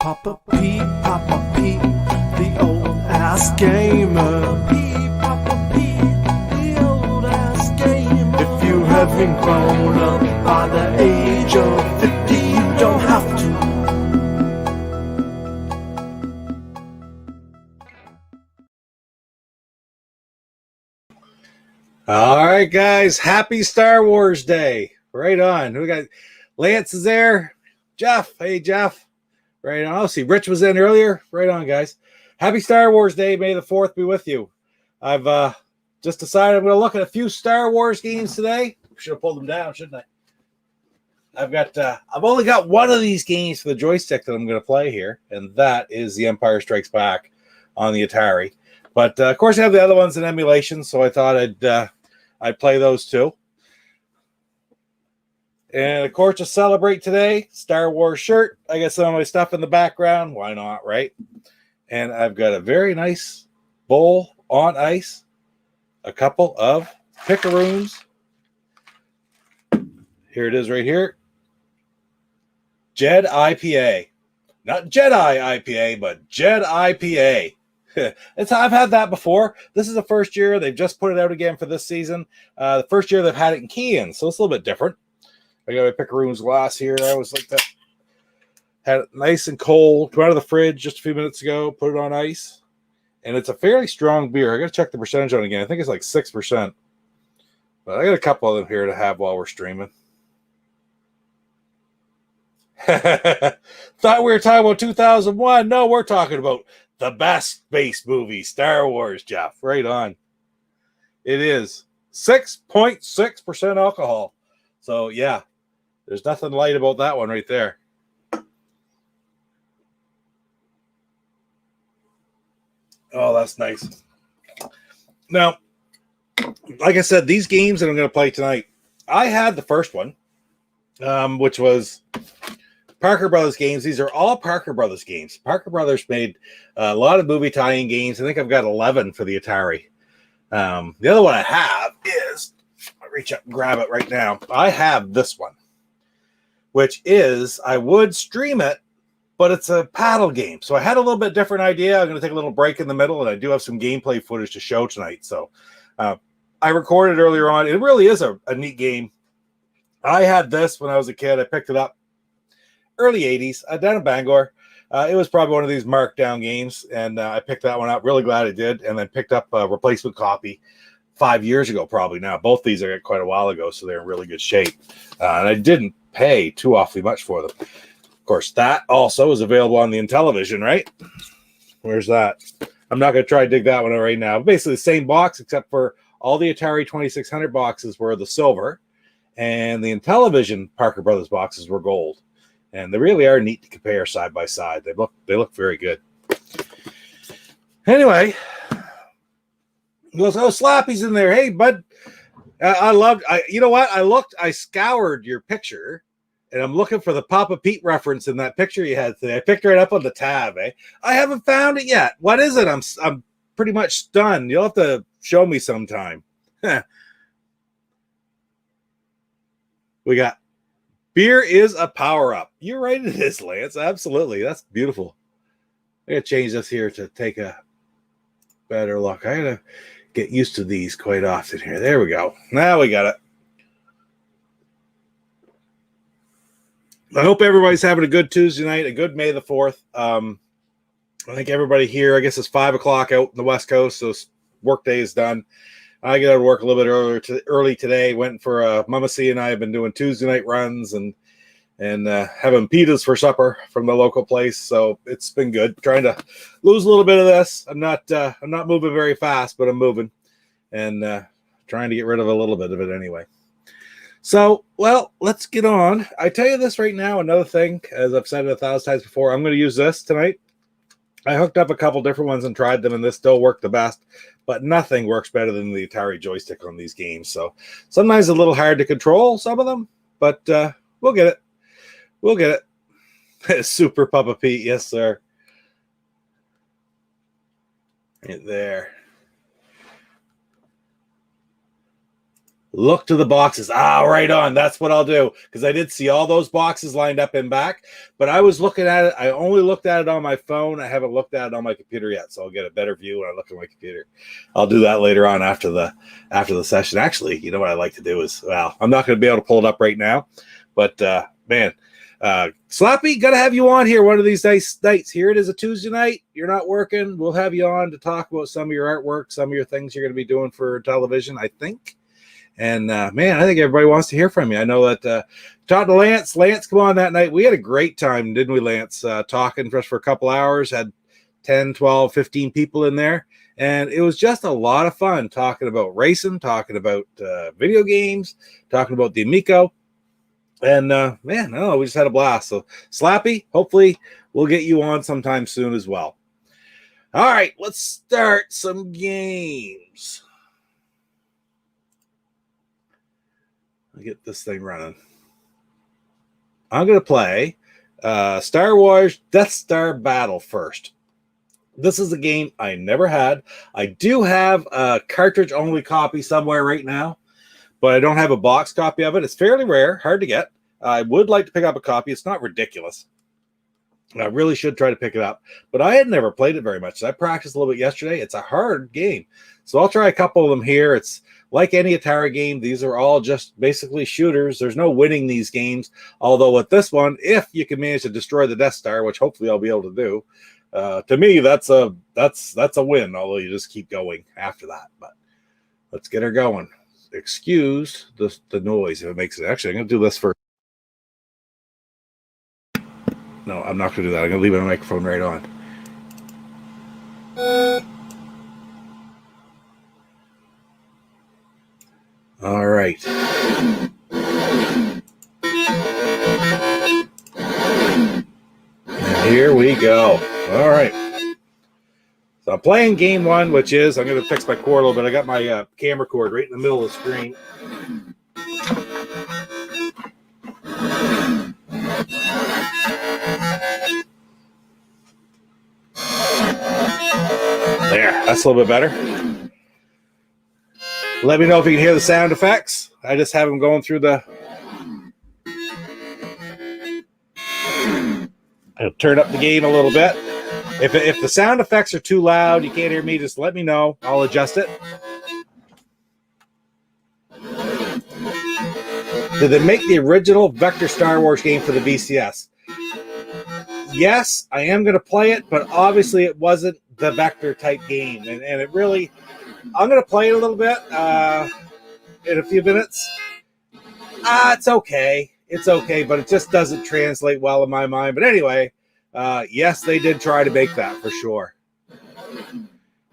Papa Pete, the old ass gamer. Papa Pete, the old ass gamer. If you haven't grown up by the age of 50, you don't have to. All right, guys. Happy Star Wars Day. Right on. We got Lance is there. Jeff. Hey, Jeff. Right on. Oh, see, Rich was in earlier. Right on, guys. Happy Star Wars Day. May the 4th be with you. I've just decided I'm going to look at a few Star Wars games today. Should have pulled them down, shouldn't I? I've only got one of these games for the joystick that I'm going to play here, and that is The Empire Strikes Back on the Atari. But of course, I have the other ones in emulation, so I thought I'd play those too. And of course, to celebrate today, Star Wars shirt. I got some of my stuff in the background. Why not, right? And I've got a very nice bowl on ice, a couple of picaroons. Here it is right here. Jed IPA. Not Jedi IPA, but Jed IPA. I've had that before. This is the first year. They've just put it out again for this season. The first year they've had it in cans, so it's a little bit different. I got my picaroons glass here. I always like that. Had it nice and cold. Come out of the fridge just a few minutes ago. Put it on ice. And it's a fairly strong beer. I got to check the percentage on it again. I think it's like 6%. But I got a couple of them here to have while we're streaming. Thought we were talking about 2001. No, we're talking about the best space movie, Star Wars, Jeff. Right on. It is 6.6% alcohol. So, yeah, there's nothing light about that one right there. Oh, that's nice. Now, like I said, these games that I'm going to play tonight, I had the first one, which was Parker Brothers games. These are all Parker Brothers games. Parker Brothers made a lot of movie tie-in games. I think I've got 11 for the Atari. The other one I have is, I'll reach up and grab it right now. I have this one, which is, I would stream it, but it's a paddle game. So I had a little bit different idea. I'm going to take a little break in the middle, and I do have some gameplay footage to show tonight. So I recorded earlier on. It really is a neat game. I had this when I was a kid. I picked it up early 80s down in Bangor. It was probably one of these markdown games, and I picked that one up. Really glad I did, and then picked up a replacement copy 5 years ago, probably now. Both these are quite a while ago, so they're in really good shape. And I didn't pay too awfully much for them. Of course, that also is available on the Intellivision, right? Where's that? I'm not going to try to dig that one out right now. Basically the same box, except for all the Atari 2600 boxes were the silver, and the Intellivision Parker Brothers boxes were gold. And they really are neat to compare side by side. They look very good. Anyway, he goes, oh, Slappy's in there. Hey, bud. You know what? I scoured your picture, and I'm looking for the Papa Pete reference in that picture you had today. I picked it right up on the tab, eh? I haven't found it yet. What is it? I'm pretty much stunned. You'll have to show me sometime. We got beer is a power-up. You're right, it is, Lance. Absolutely. That's beautiful. I gotta change this here to take a better look. I gotta get used to these quite often here. There we go. Now we got it. I hope everybody's having a good Tuesday night, a good May the 4th. I think everybody here, I guess it's 5 o'clock out in the West Coast, so work day is done. I got to work a little bit early today. Went for Mama C and I have been doing Tuesday night runs and having pitas for supper from the local place. So it's been good. Trying to lose a little bit of this. I'm not moving very fast, but I'm moving and trying to get rid of a little bit of it anyway. So, well, let's get on. I tell you this right now, another thing, as I've said it 1,000 times before, I'm going to use this tonight. I hooked up a couple different ones and tried them, and this still worked the best, but nothing works better than the Atari joystick on these games. So sometimes a little hard to control some of them, but we'll get it. We'll get it. Super Papa Pete, yes, sir. Right there. look to the boxes. Ah, right on. That's what I'll do. Because I did see all those boxes lined up in back, but I was looking at it. I only looked at it on my phone. I haven't looked at it on my computer yet, so I'll get a better view when I look at my computer. I'll do that later on after the session. Actually, you know what I like to do is, well, I'm not going to be able to pull it up right now, but man, Slappy, gotta have you on here one of these nights. Here it is, a Tuesday night. You're not working. We'll have you on to talk about some of your artwork, some of your things you're going to be doing for television, I think. And man, I think everybody wants to hear from you. I know that talked to Lance. Lance, come on that night. We had a great time, didn't we, Lance? Talking just for a couple hours, had 10, 12, 15 people in there. And it was just a lot of fun talking about racing, talking about video games, talking about the Amico. And man, I don't know, we just had a blast. So Slappy, hopefully we'll get you on sometime soon as well. All right, let's start some games. I'll get this thing running. I'm going to play Star Wars Death Star Battle first. This is a game I never had. I do have a cartridge-only copy somewhere right now, but I don't have a box copy of it. It's fairly rare, hard to get. I would like to pick up a copy. It's not ridiculous. I really should try to pick it up, but I had never played it very much. So I practiced a little bit yesterday. It's a hard game, so I'll try a couple of them here. It's like any Atari game. These are all just basically shooters. There's no winning these games, although with this one, if you can manage to destroy the Death Star, which hopefully I'll be able to do, to me that's a win, although you just keep going after that. But let's get her going. Excuse the noise if it makes it. Actually, I'm going to do this first. No, I'm not going to do that. I'm going to leave my microphone right on. All right. And here we go. All right. So I'm playing game one, which is, I'm going to fix my cord a little bit. I got my camera cord right in the middle of the screen. There, that's a little bit better. Let me know if you can hear the sound effects. I just have them going through the... I'll turn up the gain a little bit. If the sound effects are too loud, you can't hear me, just let me know. I'll adjust it. Did they make the original Vector Star Wars game for the VCS? Yes, I am going to play it, but obviously it wasn't the Vector type game. And it really... I'm going to play it a little bit in a few minutes. It's okay. It's okay, but it just doesn't translate well in my mind. But anyway, yes, they did try to make that for sure.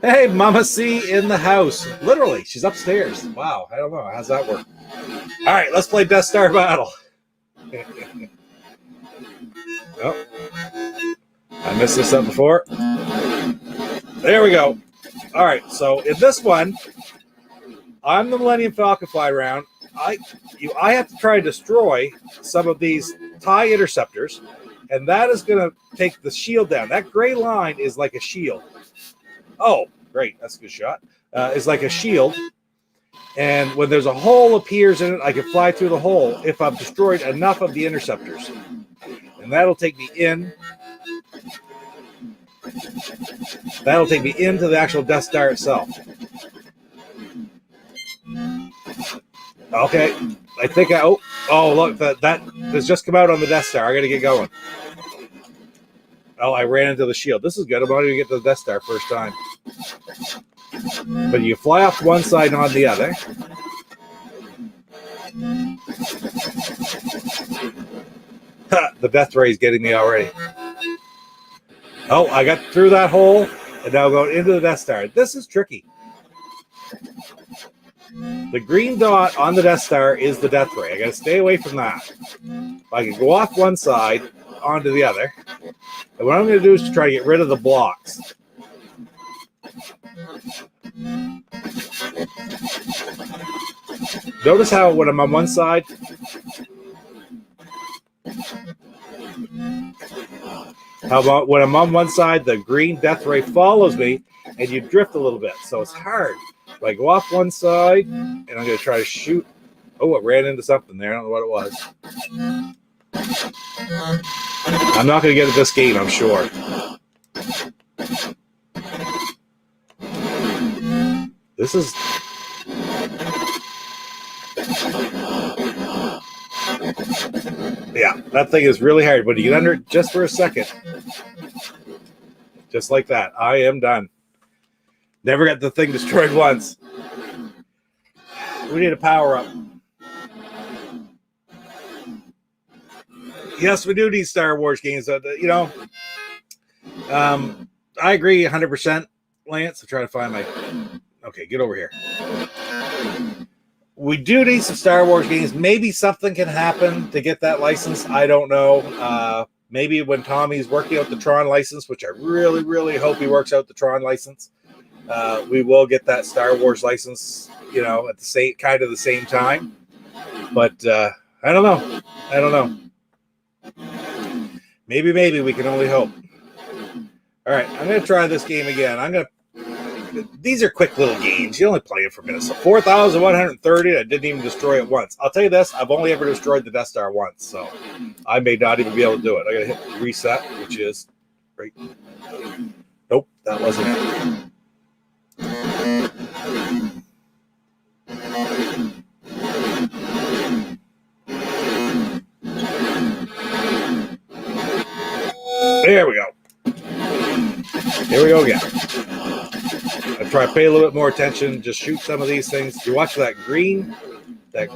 Hey, Mama C in the house. Literally, she's upstairs. Wow, I don't know. How's that work? All right, let's play Death Star Battle. Oh, I missed this up before. There we go. All right, so in this one, I'm the Millennium Falcon fly round. I have to try to destroy some of these TIE interceptors, and that is going to take the shield down. That gray line is like a shield. Oh, great. That's a good shot. It's like a shield, and when there's a hole appears in it, I can fly through the hole if I've destroyed enough of the interceptors. And that'll take me in. That'll take me into the actual Death Star itself. Okay, I think oh look, that has just come out on the Death Star. I got to get going. Oh, I ran into the shield. This is good. I'm going to get to the Death Star first time. But you fly off one side and on the other. The Death Ray is getting me already. Oh, I got through that hole, and now going into the Death Star. This is tricky. The green dot on the Death Star is the Death Ray. I got to stay away from that. I can go off one side onto the other. And what I'm going to do is to try to get rid of the blocks. Notice how when I'm on one side, when I'm on one side, the green Death Ray follows me, and you drift a little bit. So it's hard. I go off one side, and I'm going to try to shoot Oh, I ran into something there. I don't know what it was. I'm not going to get at this game, I'm sure. This is... Yeah, that thing is really hard. When you get under it just for a second, just like that, I am done. Never got the thing destroyed once. We need a power up. Yes, we do need Star Wars games. You know, I agree 100%, Lance. I'm trying to find my... Okay, get over here. We do need some Star Wars games. Maybe something can happen to get that license. I don't know. Maybe when Tommy's working out the Tron license, which I really, really hope he works out the Tron license, we will get that Star Wars license, you know, at the same time. But I don't know. I don't know. Maybe we can only hope. All right, I'm going to try this game again. These are quick little games. You only play it for minutes. So 4,130. I didn't even destroy it once. I'll tell you this. I've only ever destroyed the Death Star once. So I may not even be able to do it. I got to hit reset, which is right. Nope, that wasn't it. There we go. Here we go again. I try to pay a little bit more attention. Just shoot some of these things. You watch that green thing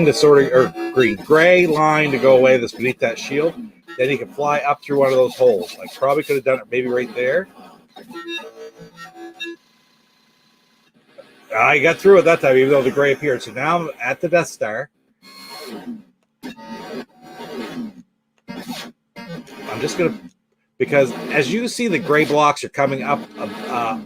to sort of, or gray line to go away that's beneath that shield. Then you can fly up through one of those holes. I probably could have done it maybe right there. I got through it that time, even though the gray appeared. So now I'm at the Death Star. I'm just going to, because as you see, the gray blocks are coming up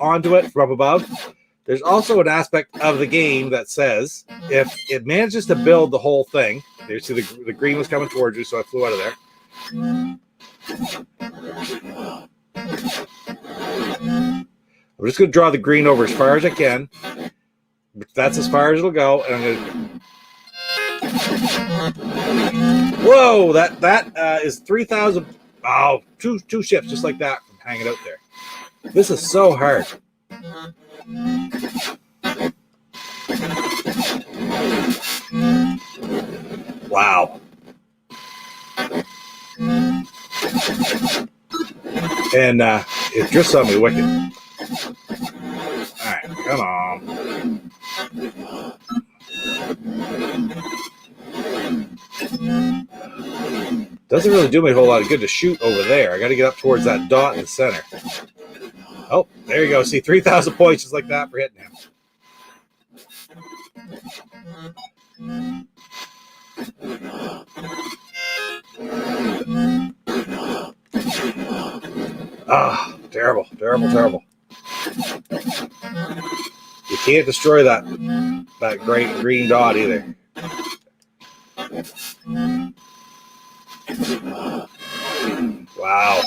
onto it from up above. There's also an aspect of the game that says if it manages to build the whole thing, you see the green was coming towards you, so I flew out of there. I'm just going to draw the green over as far as I can. That's as far as it'll go, and I'm going to... Whoa, that is 3,000... Oh, two ships just like that from hanging out there. This is so hard. Wow. And it just saw me wicked. All right, come on. Doesn't really do me a whole lot of good to shoot over there. I got to get up towards that dot in the center. Oh, there you go. See, 3,000 points just like that for hitting him. Ah, terrible. You can't destroy that great green dot either. Wow.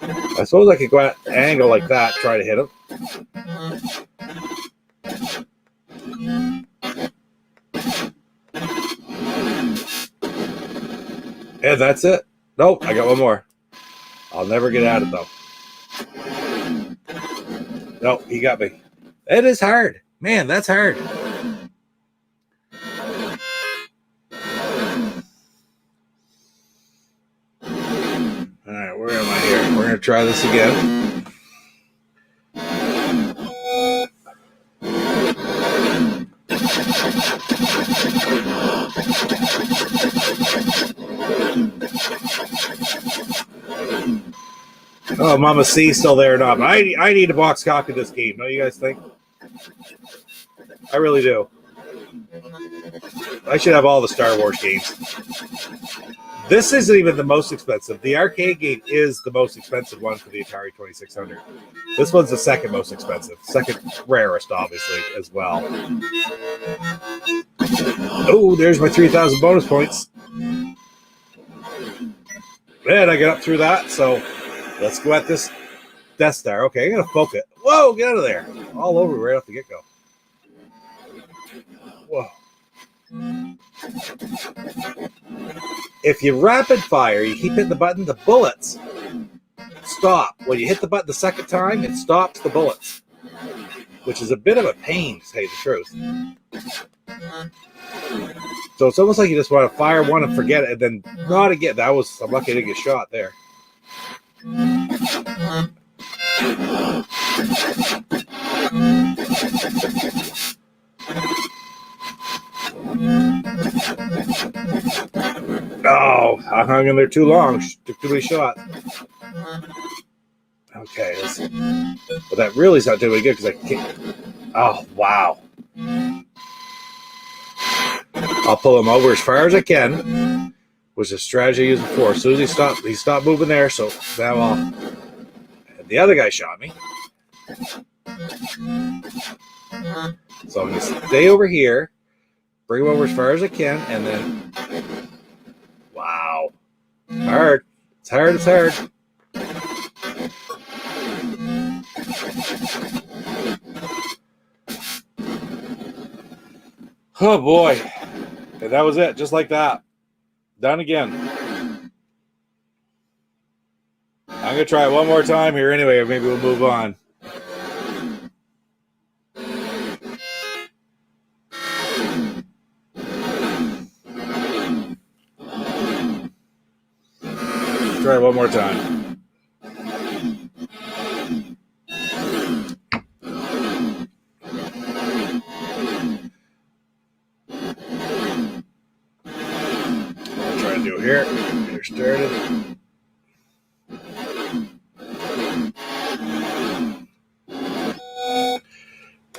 I suppose I could go at an angle like that, try to hit him. And that's it. Nope, I got one more. I'll never get at it though. Nope, he got me. It is hard. Man, that's hard. Alright, where am I here? We're going to try this again. Oh, Mama C's still there or not. But I need a box copy of this game. Don't you guys think? I really do. I should have all the Star Wars games. This isn't even the most expensive. The arcade game is the most expensive one for the Atari 2600. This one's the second most expensive. Second rarest, obviously, as well. Oh, there's my 3,000 bonus points. And I got up through that, so let's go at this Death Star. Okay, I'm going to focus. Whoa, get out of there. All over right off the get-go. Whoa. If you rapid fire, you keep hitting the button, the bullets stop. When you hit the button the second time, it stops the bullets, which is a bit of a pain, to tell you the truth. So it's almost like you just want to fire one and forget it, and then not again. I'm lucky I didn't get shot there. Oh, I hung in there too long. Took too many shots. Okay, but that really is not doing good because I can't. Oh, wow. I'll pull him over as far as I can, which is a strategy I used before. As soon as he stopped moving there, so now the other guy shot me. So I'm going to stay over here, bring him over as far as I can, and then, wow. Hard. It's hard, it's hard. Oh boy. And that was it, just like that. Done again. I'm going to try it one more time here anyway, or maybe we'll move on. Try it one more time. I'll try to do it here. Get her started.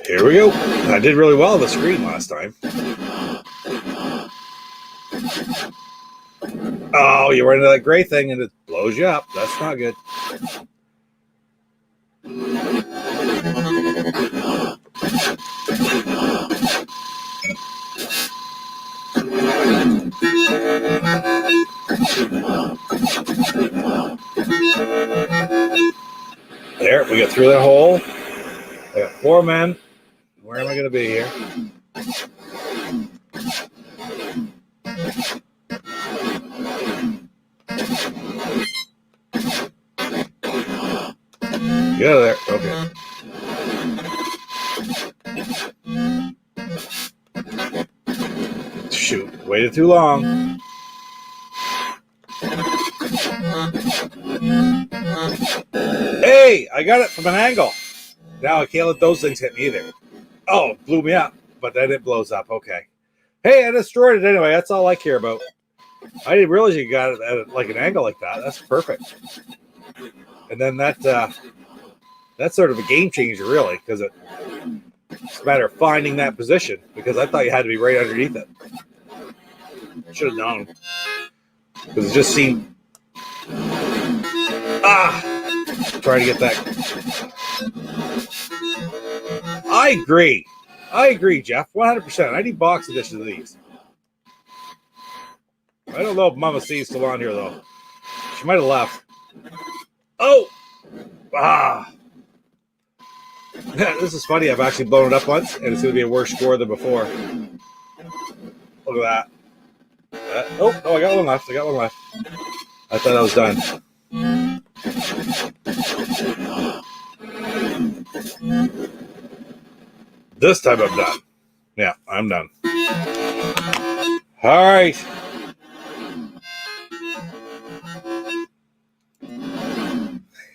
Here we go. I did really well on the screen last time. Oh, you run into that gray thing and it blows you up. That's not good. There, we got through that hole. I got 4 men. Where am I going to be here? Get out of there. Okay. Shoot, waited too long. Hey, I got it from an angle. Now I can't let those things hit me either. Oh, blew me up, but then it blows up. Okay. Hey, I destroyed it anyway. That's all I care about. I didn't realize you got it at like an angle like that. That's perfect. And then that's sort of a game changer, really, because it's a matter of finding that position. Because I thought you had to be right underneath it. Should have known. Because it just seemed trying to get that. I agree, Jeff. 100%. I need box editions of these. I don't know if Mama C is still on here, though. She might have left. Oh! This is funny. I've actually blown it up once, and it's going to be a worse score than before. Look at that. Oh, no, I got one left. I thought I was done. This time I'm done. Yeah, I'm done. All right.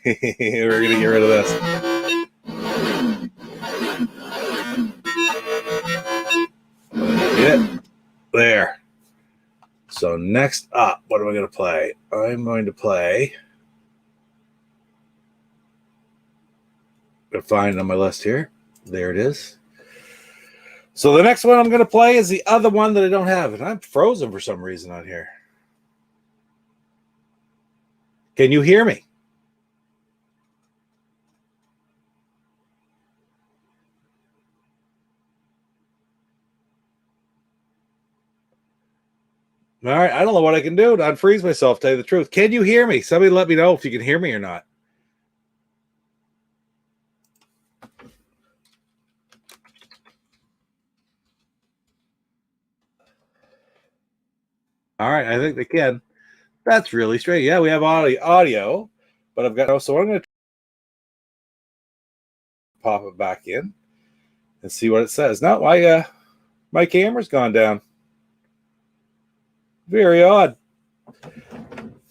We're going to get rid of this. Get it? There. So next up, what am I going to play? I'm going to play. I'm find it on my list here. There it is. So the next one I'm going to play is the other one that I don't have, and I'm frozen for some reason on here. Can you hear me? All right, I don't know what I can do to unfreeze myself, to tell you the truth. Can you hear me? Somebody let me know if you can hear me or not. All right, I think they can. That's really straight. Yeah, we have audio, but I've got so I'm going to pop it back in and see what it says. Now my camera's gone down. Very odd.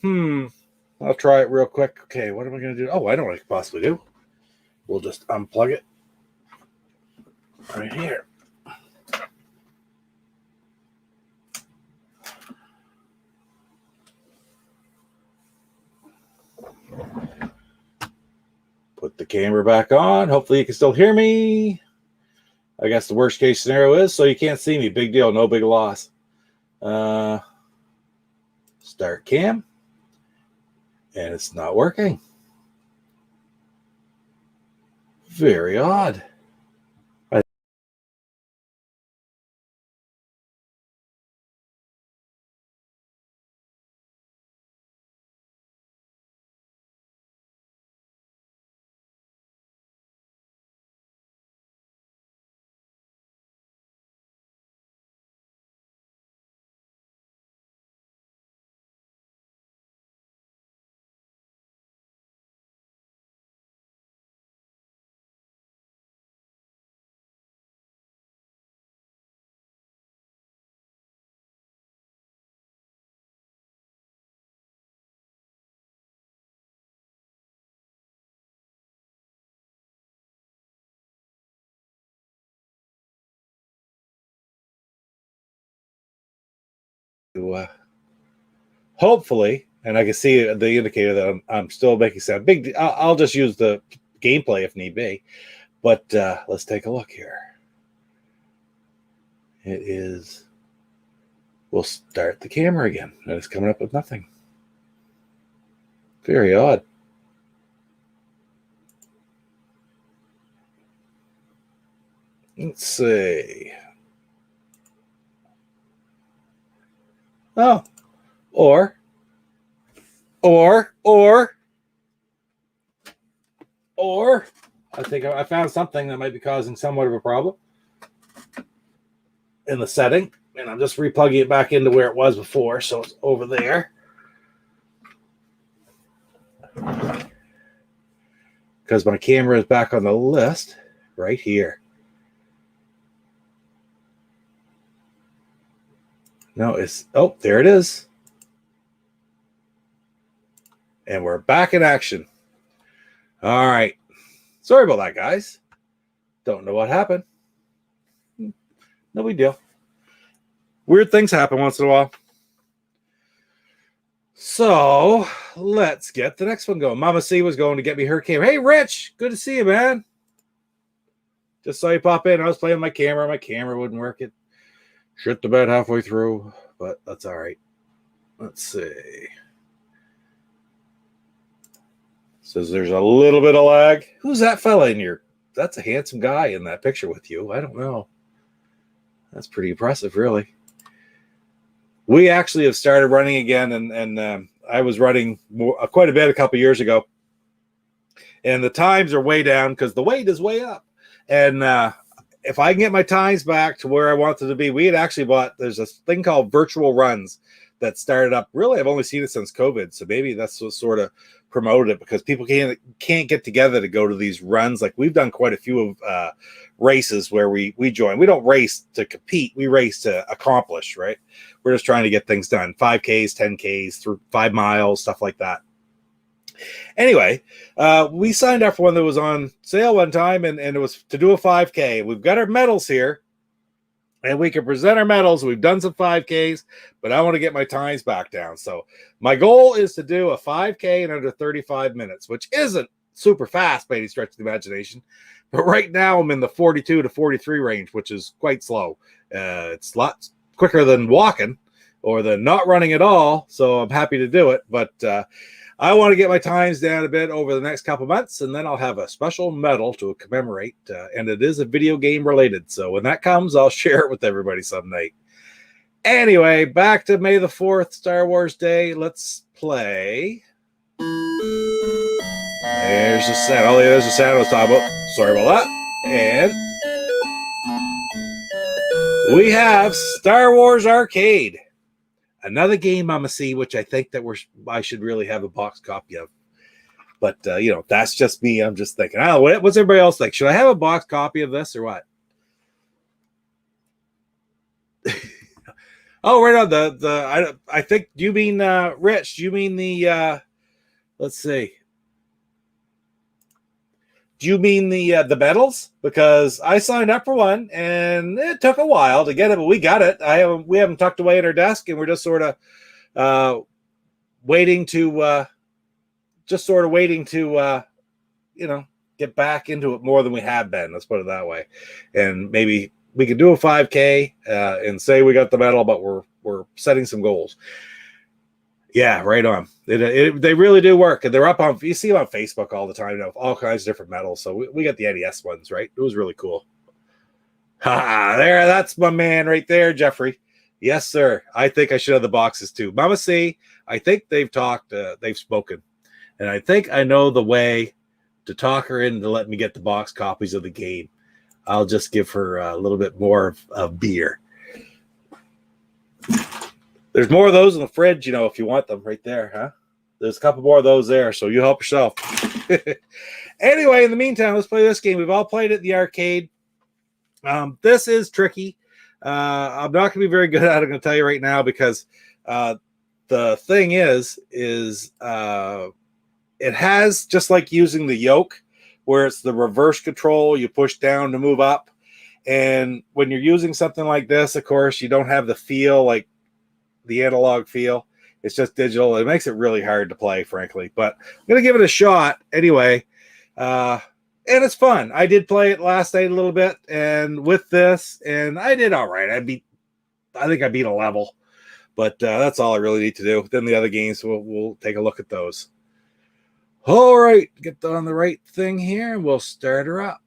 I'll try it real quick. Okay, what am I going to do? Oh, I know what I could possibly do. We'll just unplug it right here. Put the camera back on. Hopefully you can still hear me. I guess the worst case scenario is so you can't see me. Big deal. No big loss. Start cam. And it's not working. Very odd. Hopefully, and I can see the indicator that I'm still making sound. I'll just use the gameplay if need be. But let's take a look here. It is. We'll start the camera again, and it's coming up with nothing. Very odd. Let's see. Oh, or I think I found something that might be causing somewhat of a problem in the setting, and I'm just replugging it back into where it was before, so it's over there. Because my camera is back on the list right here. No, there it is. And we're back in action. All right. Sorry about that, guys. Don't know what happened. No big deal. Weird things happen once in a while. So let's get the next one going. Mama C was going to get me her camera. Hey, Rich, good to see you, man. Just saw you pop in. I was playing my camera. My camera wouldn't work. It shit the bed halfway through, but that's all right. Let's see. Says there's a little bit of lag. Who's that fella in your? That's a handsome guy in that picture with you. I don't know. That's pretty impressive, really. We actually have started running again, and I was running quite a bit a couple years ago. And the times are way down because the weight is way up. And if I can get my times back to where I wanted to be, we had actually there's a thing called virtual runs that started up. Really, I've only seen it since COVID. So maybe that's what sort of promoted it because people can't get together to go to these runs. Like we've done quite a few of races where we join. We don't race to compete. We race to accomplish, right? We're just trying to get things done. 5Ks, 10Ks, through 5 miles, stuff like that. Anyway, we signed up for one that was on sale one time, and it was to do a 5K. We've got our medals here, and we can present our medals. We've done some 5Ks, but I want to get my times back down. So my goal is to do a 5K in under 35 minutes, which isn't super fast by any stretch of the imagination. But right now I'm in the 42 to 43 range, which is quite slow. It's a lot quicker than walking or than not running at all. So I'm happy to do it. But I want to get my times down a bit over the next couple months, and then I'll have a special medal to commemorate, and it is a video game related. So when that comes, I'll share it with everybody someday. Anyway, back to May the 4th, Star Wars Day. Let's play. There's the sound. Oh, yeah, there's the sound I was talking about. Sorry about that. And we have Star Wars Arcade. Another game I'm gonna see, which I think that I should really have a box copy of. But that's just me. I'm just thinking, what's everybody else think? Should I have a box copy of this or what? Oh, right on I think, do you mean Rich? Do you mean the let's see. Do you mean the medals? Because I signed up for one and it took a while to get it, but we got it. We haven't tucked away at our desk, and we're just sort of waiting to get back into it more than we have been. Let's put it that way. And maybe we could do a 5K and say we got the medal, but we're setting some goals. Yeah, right on. They really do work, and they're up on. You see them on Facebook all the time. All kinds of different medals. So we got the NES ones, right? It was really cool. There, that's my man right there, Jeffrey. Yes, sir. I think I should have the boxes too. Mama C, I think they've talked. They've spoken, and I think I know the way to talk her into letting me get the box copies of the game. I'll just give her a little bit more of beer. There's more of those in the fridge, if you want them right there, huh? There's a couple more of those there, so you help yourself. Anyway, in the meantime, let's play this game. We've all played it in the arcade. This is tricky. I'm not going to be very good at it, I'm going to tell you right now, because the thing is it has, just like using the yoke, where it's the reverse control, you push down to move up. And when you're using something like this, of course, you don't have the feel, like the analog feel. It's just digital. It makes it really hard to play, frankly. But I'm going to give it a shot anyway. And it's fun. I did play it last night a little bit, and with this, and I did all right. I think I beat a level. But that's all I really need to do. Then the other games, we'll take a look at those. All right, get on the right thing here, and we'll start her up.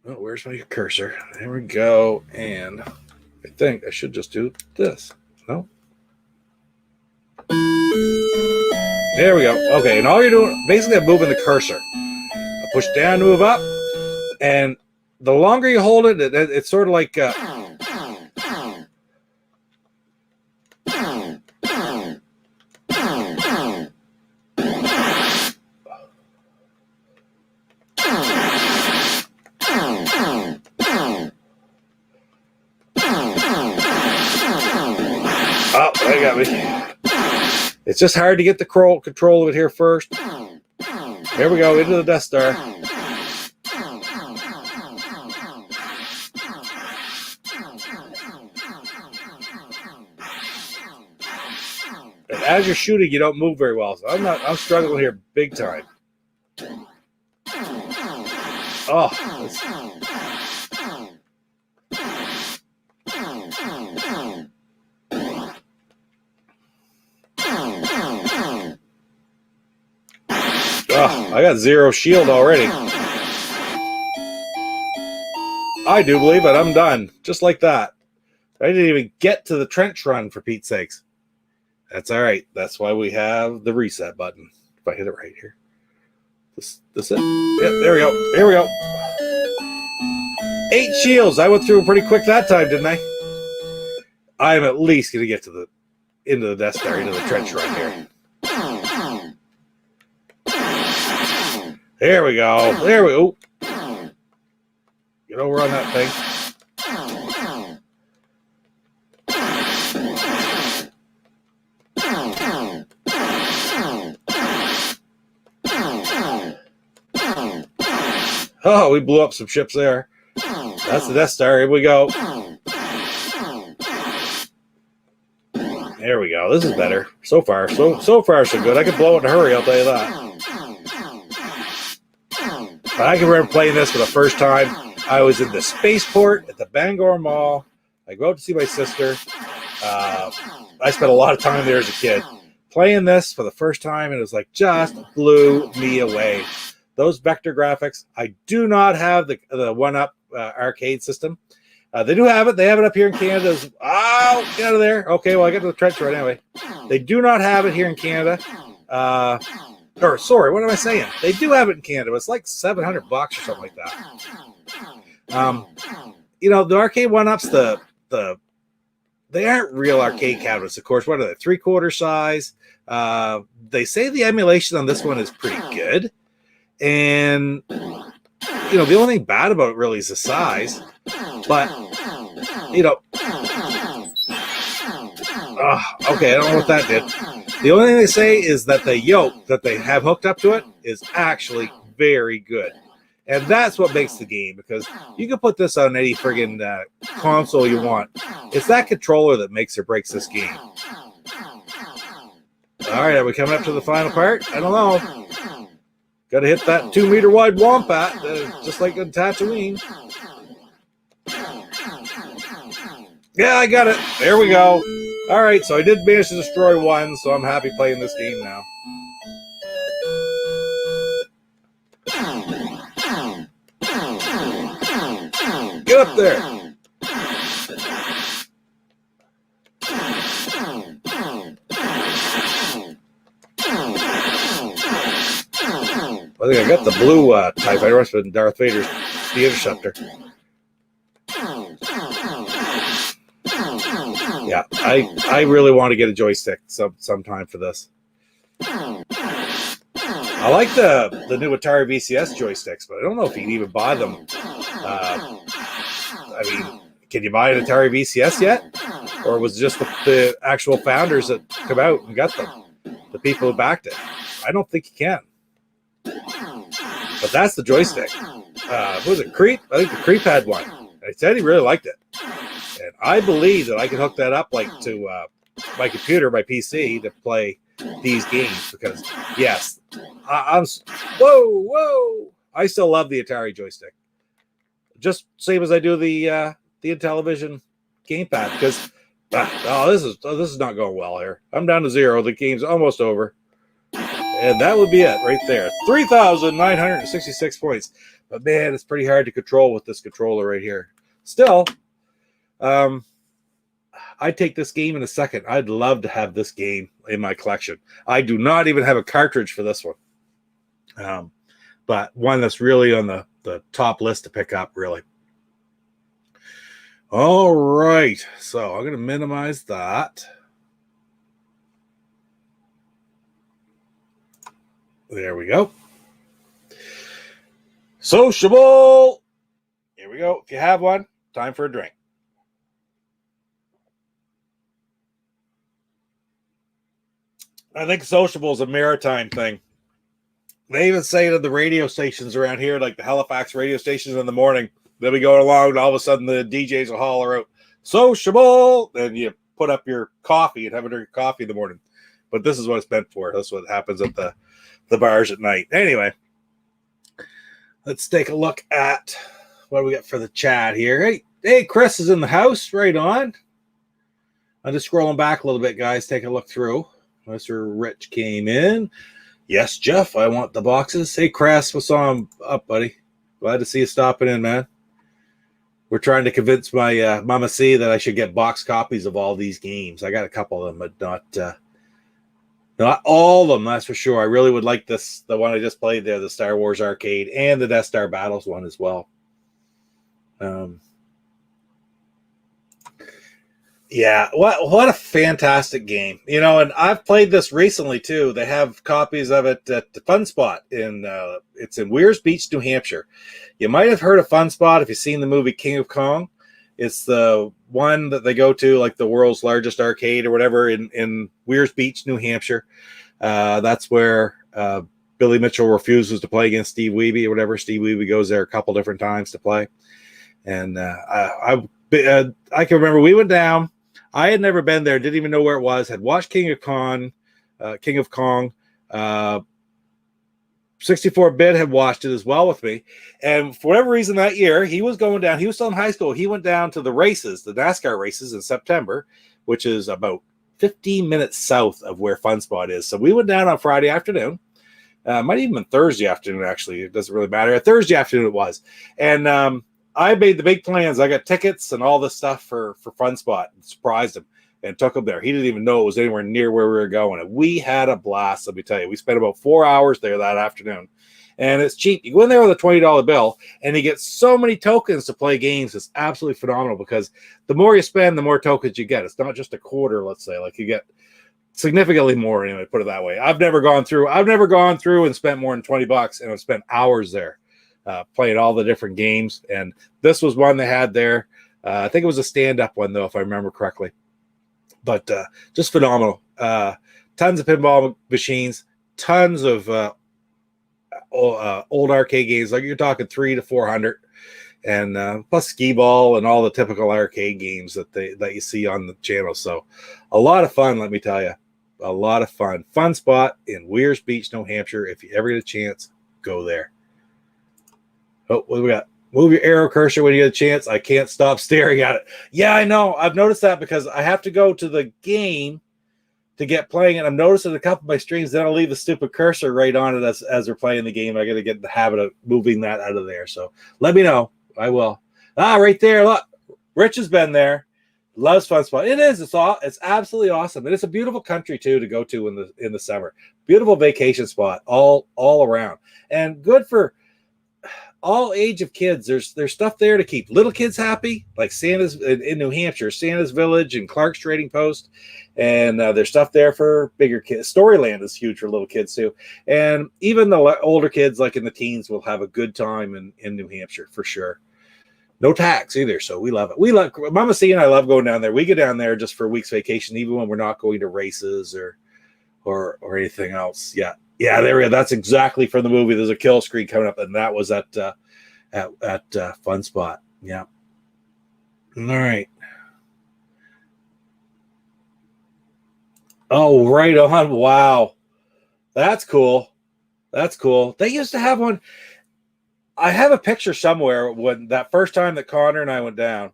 Oh, where's my cursor? There we go. And I think I should just do this. No? There we go. Okay, and all you're doing, basically I'm moving the cursor. I push down to move up, and the longer you hold it, it's sort of like... Oh, that got me. It's just hard to get the control of it here first. There we go, into the Death Star. And as you're shooting, you don't move very well. So I'm struggling here big time. Oh, I got 0 shield already. I do believe it. I'm done. Just like that. I didn't even get to the trench run, for Pete's sakes. That's all right. That's why we have the reset button. If I hit it right here. This it? Yep, there we go. There we go. 8 shields. I went through pretty quick that time, didn't I? I'm at least going to get into the Death Star, into the trench run here. There we go. There we go. Get over on that thing. Oh, we blew up some ships there. That's the Death Star. Here we go. There we go. This is better. So far, so far so good. I can blow it in a hurry, I'll tell you that. But I can remember playing this for the first time. I was in the spaceport at the Bangor Mall. I go out to see my sister. I spent a lot of time there as a kid. Playing this for the first time, and it was like, just blew me away. Those vector graphics. I do not have the 1-up arcade system. They do have it. They have it up here in Canada. Oh, get out of there. Okay, well, I got to the trench right anyway. They do not have it here in Canada. Or, sorry, what am I saying? They do have it in Canada. It's like $700 or something like that. The arcade 1-ups, the they aren't real arcade cabinets, of course. What are they? 3/4 size. They say the emulation on this one is pretty good. And, you know, the only thing bad about it really is the size. But, you know, okay, I don't know what that did. The only thing they say is that the yoke that they have hooked up to it is actually very good. And that's what makes the game, because you can put this on any friggin' console you want. It's that controller that makes or breaks this game. All right, are we coming up to the final part? I don't know. Got to hit that 2-meter wide wombat, just like on Tatooine. Yeah, I got it. There we go. All right, so I did manage to destroy one, so I'm happy playing this game now. Get up there. I think I got the blue TIE Fighter from Darth Vader's the Interceptor. Yeah, I really want to get a joystick sometime for this. I like the new Atari VCS joysticks, but I don't know if you can even buy them. I mean, can you buy an Atari VCS yet? Or was it just the actual founders that come out and got them? The people who backed it? I don't think you can. But that's the joystick. Was it Creep? I think the Creep had one. I said he really liked it. And I believe that I can hook that up like to my computer, my PC, to play these games, because yes, I'm whoa, I still love the Atari joystick, just same as I do the Intellivision gamepad, because this is not going well here. I'm down to 0. The game's almost over, and that would be it right there. 3,966 points. But man, it's pretty hard to control with this controller right here. Still, I'd take this game in a second. I'd love to have this game in my collection. I do not even have a cartridge for this one. But one that's really on the top list to pick up, really. All right. So I'm going to minimize that. There we go. Sociable. Here we go. If you have one, time for a drink. I think Sociable is a maritime thing. They even say to the radio stations around here, like the Halifax radio stations in the morning, they'll be going along, and all of a sudden the DJs will holler out, Sociable! And you put up your coffee and have a drink of coffee in the morning. But this is what it's meant for. That's what happens at the bars at night. Anyway, let's take a look at what we got for the chat here. Hey, Chris is in the house. Right on. I'm just scrolling back a little bit, guys. Take a look through. Mr. Rich came in. Yes, Jeff, I want the boxes. Hey, Chris, what's on up, buddy? Glad to see you stopping in, man. We're trying to convince my Mama C that I should get box copies of all these games. I got a couple of them, but not all of them, that's for sure. I really would like the one I just played there, the Star Wars Arcade, and the Death Star Battles one as well. Yeah, what a fantastic game. You know, and I've played this recently too. They have copies of it at the Fun Spot it's in Weirs Beach, New Hampshire. You might have heard of Fun Spot if you've seen the movie King of Kong. It's the one that they go to, like the world's largest arcade or whatever, in Weirs Beach, New Hampshire. That's where Billy Mitchell refuses to play against Steve Wiebe or whatever. Steve Wiebe goes there a couple different times to play. And I can remember we went down. I had never been there, didn't even know where it was, had watched King of Kong. 64-bit had watched it as well with me. And for whatever reason that year, he was going down. He was still in high school. He went down to the races, the NASCAR races in September, which is about 15 minutes south of where Fun Spot is. So we went down on Friday afternoon. Might even been Thursday afternoon, actually. It doesn't really matter. Thursday afternoon it was. And I made the big plans. I got tickets and all this stuff for Fun Spot and surprised him. and took him there. He didn't even know it was anywhere near where we were going. And we had a blast, let me tell you. We spent about 4 hours there that afternoon. And it's cheap. You go in there with a $20 bill, and you get so many tokens to play games. It's absolutely phenomenal because the more you spend, the more tokens you get. It's not just a quarter, let's say. Like, you get significantly more, anyway, put it that way. I've never gone through and spent more than $20, and I've spent hours there playing all the different games. And this was one they had there. I think it was a stand-up one, though, if I remember correctly. But just phenomenal. Tons of pinball machines, tons of old arcade games. Like, you're talking 300 to 400, and plus skee ball and all the typical arcade games that you see on the channel. So a lot of fun, let me tell you. A lot of fun. Fun spot in Weirs Beach, New Hampshire. If you ever get a chance, go there. Oh, what do we got? Move your arrow cursor when you get a chance. I can't stop staring at it. Yeah, I know. I've noticed that because I have to go to the game to get playing it. I'm noticing a couple of my streams, then I'll leave the stupid cursor right on it as they're playing the game. I got to get in the habit of moving that out of there. So let me know. I will. Right there. Look, Rich has been there. Loves Fun Spot. It is. It's absolutely awesome. And it's a beautiful country too to go to in the summer. Beautiful vacation spot all around, and good for all age of kids. There's stuff there to keep little kids happy, like Santa's in New Hampshire, Santa's Village and Clark's Trading Post, and there's stuff there for bigger kids. Storyland is huge for little kids too, and even the older kids, like in the teens, will have a good time in New Hampshire for sure. No tax either, so we love it. We love Mama C and I love going down there. We get down there just for a week's vacation, even when we're not going to races or anything else. Yeah, there we go. That's exactly from the movie. There's a kill screen coming up, and that was at Fun Spot. Yeah. All right. Oh, right on. Wow. That's cool. That's cool. They used to have one. I have a picture somewhere when that first time that Connor and I went down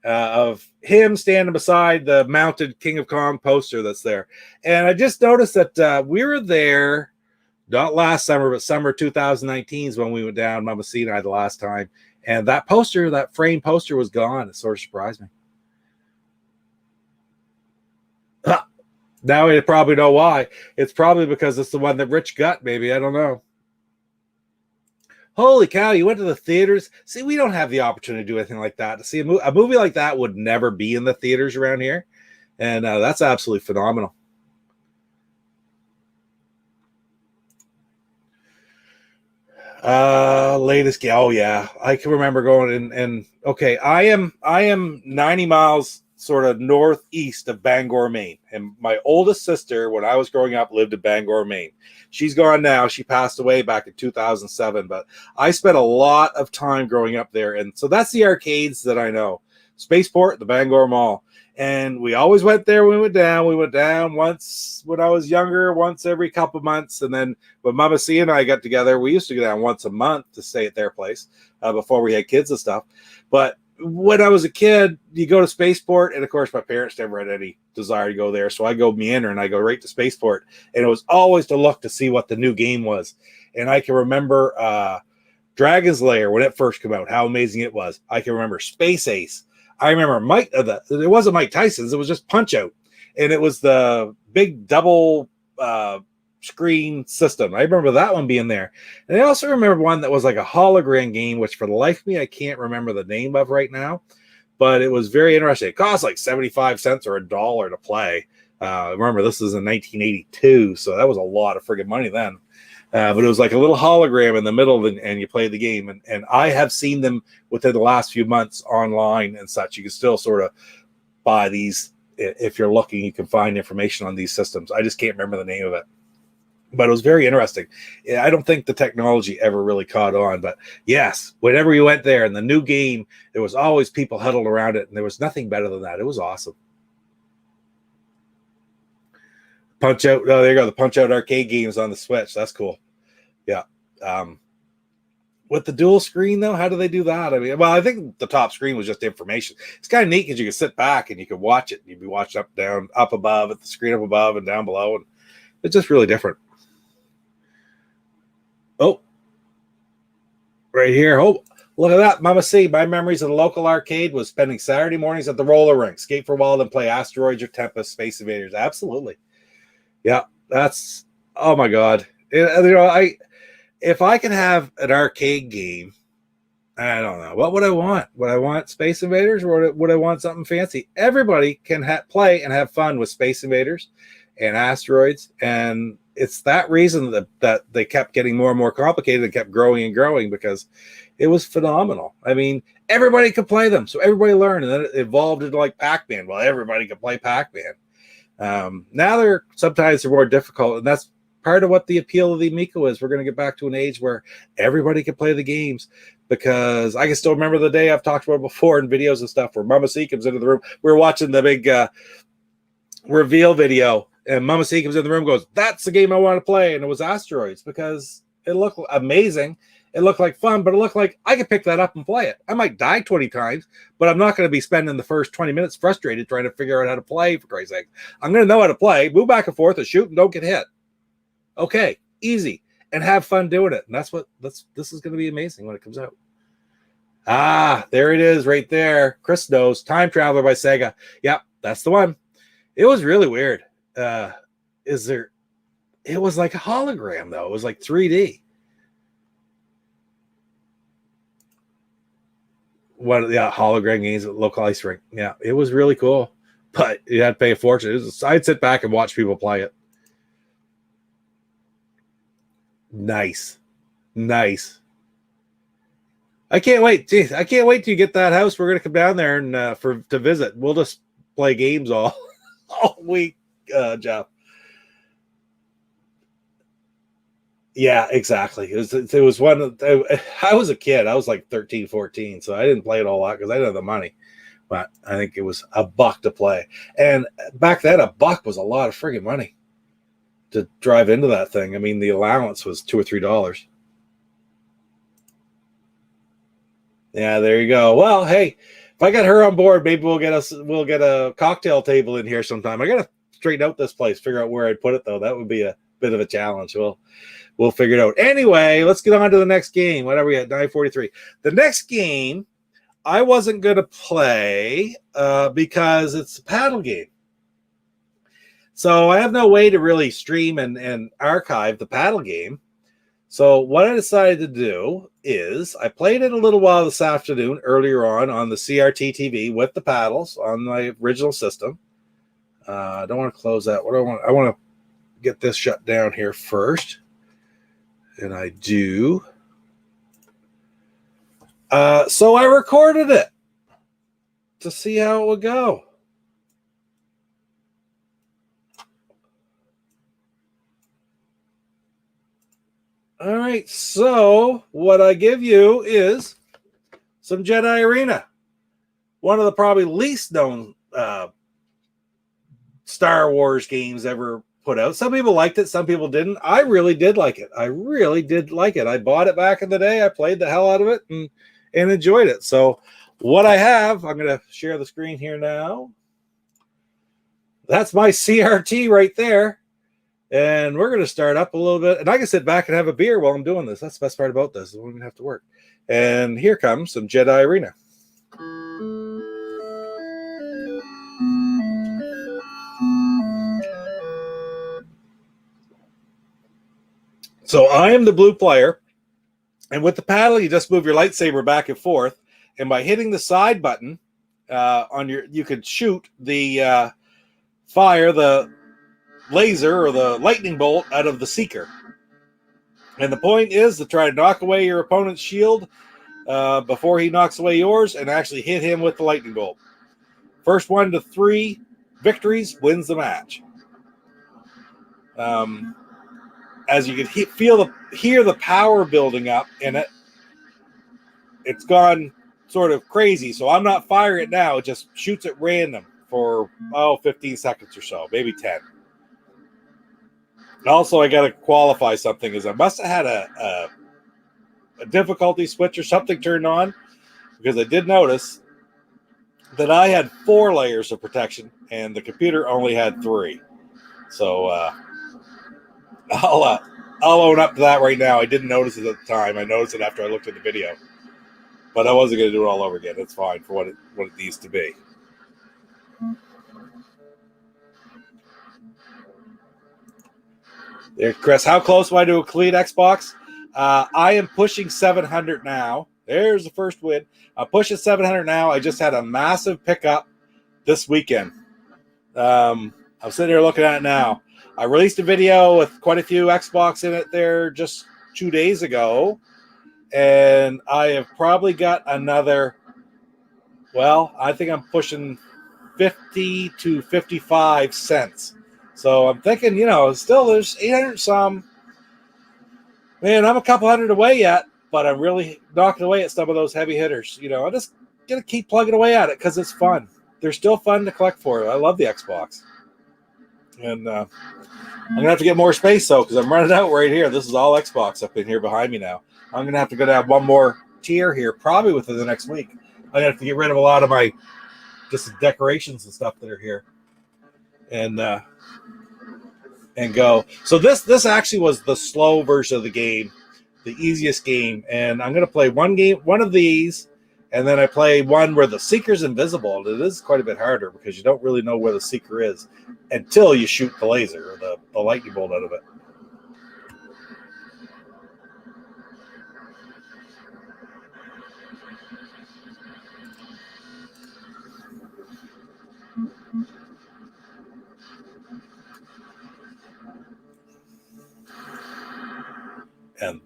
of him standing beside the mounted King of Kong poster that's there. And I just noticed that we were there, not last summer, but summer 2019 is when we went down, Mama C and I, the last time. And that poster, that frame poster was gone. It sort of surprised me. Now you probably know why. It's probably because it's the one that Rich got, maybe. I don't know. Holy cow, you went to the theaters? See, we don't have the opportunity to do anything like that. To see a movie like that would never be in the theaters around here. And that's absolutely phenomenal. Latest game. Oh, yeah. I can remember going and okay, I am 90 miles sort of northeast of Bangor, Maine. And my oldest sister, when I was growing up, lived in Bangor, Maine. She's gone now. She passed away back in 2007, but I spent a lot of time growing up there. And so that's the arcades that I know. Spaceport, the Bangor Mall. And we always went there when we went down. We went down once when I was younger, once every couple of months. And then when Mama C and I got together, we used to go down once a month to stay at their place before we had kids and stuff. But when I was a kid, you go to Spaceport, and of course my parents never had any desire to go there, so I go meander and I go right to Spaceport, and it was always to look to see what the new game was. And I can remember Dragon's Lair when it first came out, how amazing it was. I can remember Space Ace. I remember Mike. It wasn't Mike Tyson's, it was just Punch Out, and it was the big double screen system. I remember that one being there. And I also remember one that was like a hologram game, which for the life of me I can't remember the name of right now, but it was very interesting. It cost like 75 cents or $1 to play. Remember, this is in 1982, so that was a lot of friggin' money then. But it was like a little hologram in the middle, and you played the game. And I have seen them within the last few months online and such. You can still sort of buy these. If you're looking, you can find information on these systems. I just can't remember the name of it. But it was very interesting. I don't think the technology ever really caught on. But yes, whenever you went there and the new game, there was always people huddled around it. And there was nothing better than that. It was awesome. Punch Out. Oh, there you go. The Punch Out arcade games on the Switch. That's cool. Yeah. With the dual screen, though, how do they do that? I mean, well, I think the top screen was just information. It's kind of neat because you can sit back and you can watch it. You'd be watching up, down, up above, at the screen up above and down below. And it's just really different. Oh, right here. Oh, Look at that, Mama C. My memories of the local arcade was spending Saturday mornings at the roller rink, skate for a while, and play Asteroids or Tempest, Space Invaders. Absolutely. Yeah, that's, oh my God. If I could have an arcade game, I don't know. What would I want? Would I want Space Invaders, or would I want something fancy? Everybody can play and have fun with Space Invaders and Asteroids, and it's that reason that they kept getting more and more complicated and kept growing and growing, because it was phenomenal. I mean, everybody could play them, so everybody learned, and then it evolved into like Pac-Man. Well, everybody could play Pac-Man. Now they're more difficult, and that's part of what the appeal of the Amico is. We're going to get back to an age where everybody can play the games, because I can still remember the day I've talked about before in videos and stuff where Mama C comes into the room. We were watching the big reveal video, and Mama C comes in the room and goes, "That's the game I want to play." And it was Asteroids, because it looked amazing. It looked like fun, but it looked like I could pick that up and play it. I might die 20 times, but I'm not going to be spending the first 20 minutes frustrated trying to figure out how to play, for Christ's sake. I'm going to know how to play, move back and forth, and shoot, and don't get hit. Okay, easy, and have fun doing it. And this is going to be amazing when it comes out. Ah, there it is right there. Chris knows. Time Traveler by Sega. Yep, that's the one. It was really weird. It was like a hologram, though. It was like 3D. One of the hologram games at local ice rink. Yeah, it was really cool, but you had to pay a fortune. I'd sit back and watch people play it. Nice. I can't wait. Jeez, I can't wait till you get that house. We're gonna come down there and to visit. We'll just play games all week, Jeff. Yeah, exactly. It was one. I was a kid. I was like 13, 14, so I didn't play it a lot because I didn't have the money. But I think it was $1 to play, and back then $1 was a lot of friggin' money to drive into that thing. I mean, the allowance was $2 or $3. Yeah, there you go. Well, hey, if I got her on board, maybe we'll get a cocktail table in here sometime. I gotta straighten out this place, figure out where I'd put it though. That would be a bit of a challenge. We'll figure it out. Anyway, let's get on to the next game. What are we at? 9:43. The next game I wasn't gonna play because it's a paddle game. So I have no way to really stream and archive the paddle game. So what I decided to do is I played it a little while this afternoon earlier on the CRT TV with the paddles on my original system. I don't want to close that. I want to get this shut down here first. And I do. So I recorded it to see how it would go. All right, so what I give you is some Jedi Arena, one of the probably least known Star Wars games ever put out. Some people liked it, some people didn't. I really did like it. I bought it back in the day. I played the hell out of it and enjoyed it. So what I have, I'm going to share the screen here now. That's my CRT right there. And we're going to start up a little bit. And I can sit back and have a beer while I'm doing this. That's the best part about this. I don't even have to work. And here comes some Jedi Arena. So I am the blue player. And with the paddle, you just move your lightsaber back and forth. And by hitting the side button you could shoot the fire the laser or the lightning bolt out of the seeker. And the point is to try to knock away your opponent's shield before he knocks away yours and actually hit him with the lightning bolt. First 1 to 3 victories wins the match. As you can hear the power building up in it, it's gone sort of crazy. So I'm not firing it now. It just shoots at random for 15 seconds or so, maybe 10. And also, I got to qualify something, is I must have had a difficulty switch or something turned on, because I did notice that I had 4 layers of protection and the computer only had 3. So I'll own up to that right now. I didn't notice it at the time. I noticed it after I looked at the video. But I wasn't going to do it all over again. It's fine for what it needs to be. There, Chris, how close am I to a clean Xbox? I am pushing 700 now. There's the first win. I'm pushing 700 now. I just had a massive pickup this weekend. I'm sitting here looking at it now. I released a video with quite a few Xbox in it there just 2 days ago. And I have probably got another, well, I think I'm pushing 50 to 55 cents. So I'm thinking, still there's 800 some. Man, I'm a couple hundred away yet, but I'm really knocking away at some of those heavy hitters. I'm just going to keep plugging away at it because it's fun. They're still fun to collect for. I love the Xbox. And I'm going to have to get more space, though, because I'm running out right here. This is all Xbox up in here behind me now. I'm going to have to go down one more tier here, probably within the next week. I'm going to have to get rid of a lot of my just decorations and stuff that are here. And go. So this actually was the slow version of the game, the easiest game. And I'm going to play one of these, and then I play one where the seeker's invisible. It is quite a bit harder because you don't really know where the seeker is until you shoot the laser or the lightning bolt out of it. And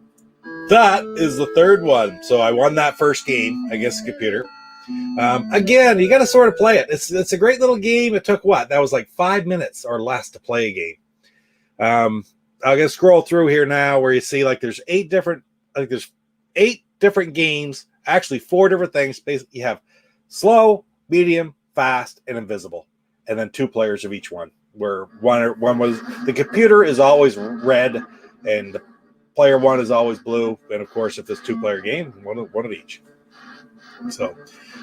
that is the third one. So I won that first game against the computer. Again, you got to sort of play it. It's a great little game. It took what? That was like 5 minutes or less to play a game. I'm gonna scroll through here now where you see like there's 8 different games. Actually, 4 different things. Basically, you have slow, medium, fast, and invisible, and then 2 players of each one. Where one was the computer is always red, and the player 1 is always blue, and of course, if it's 2-player game, one of each. So,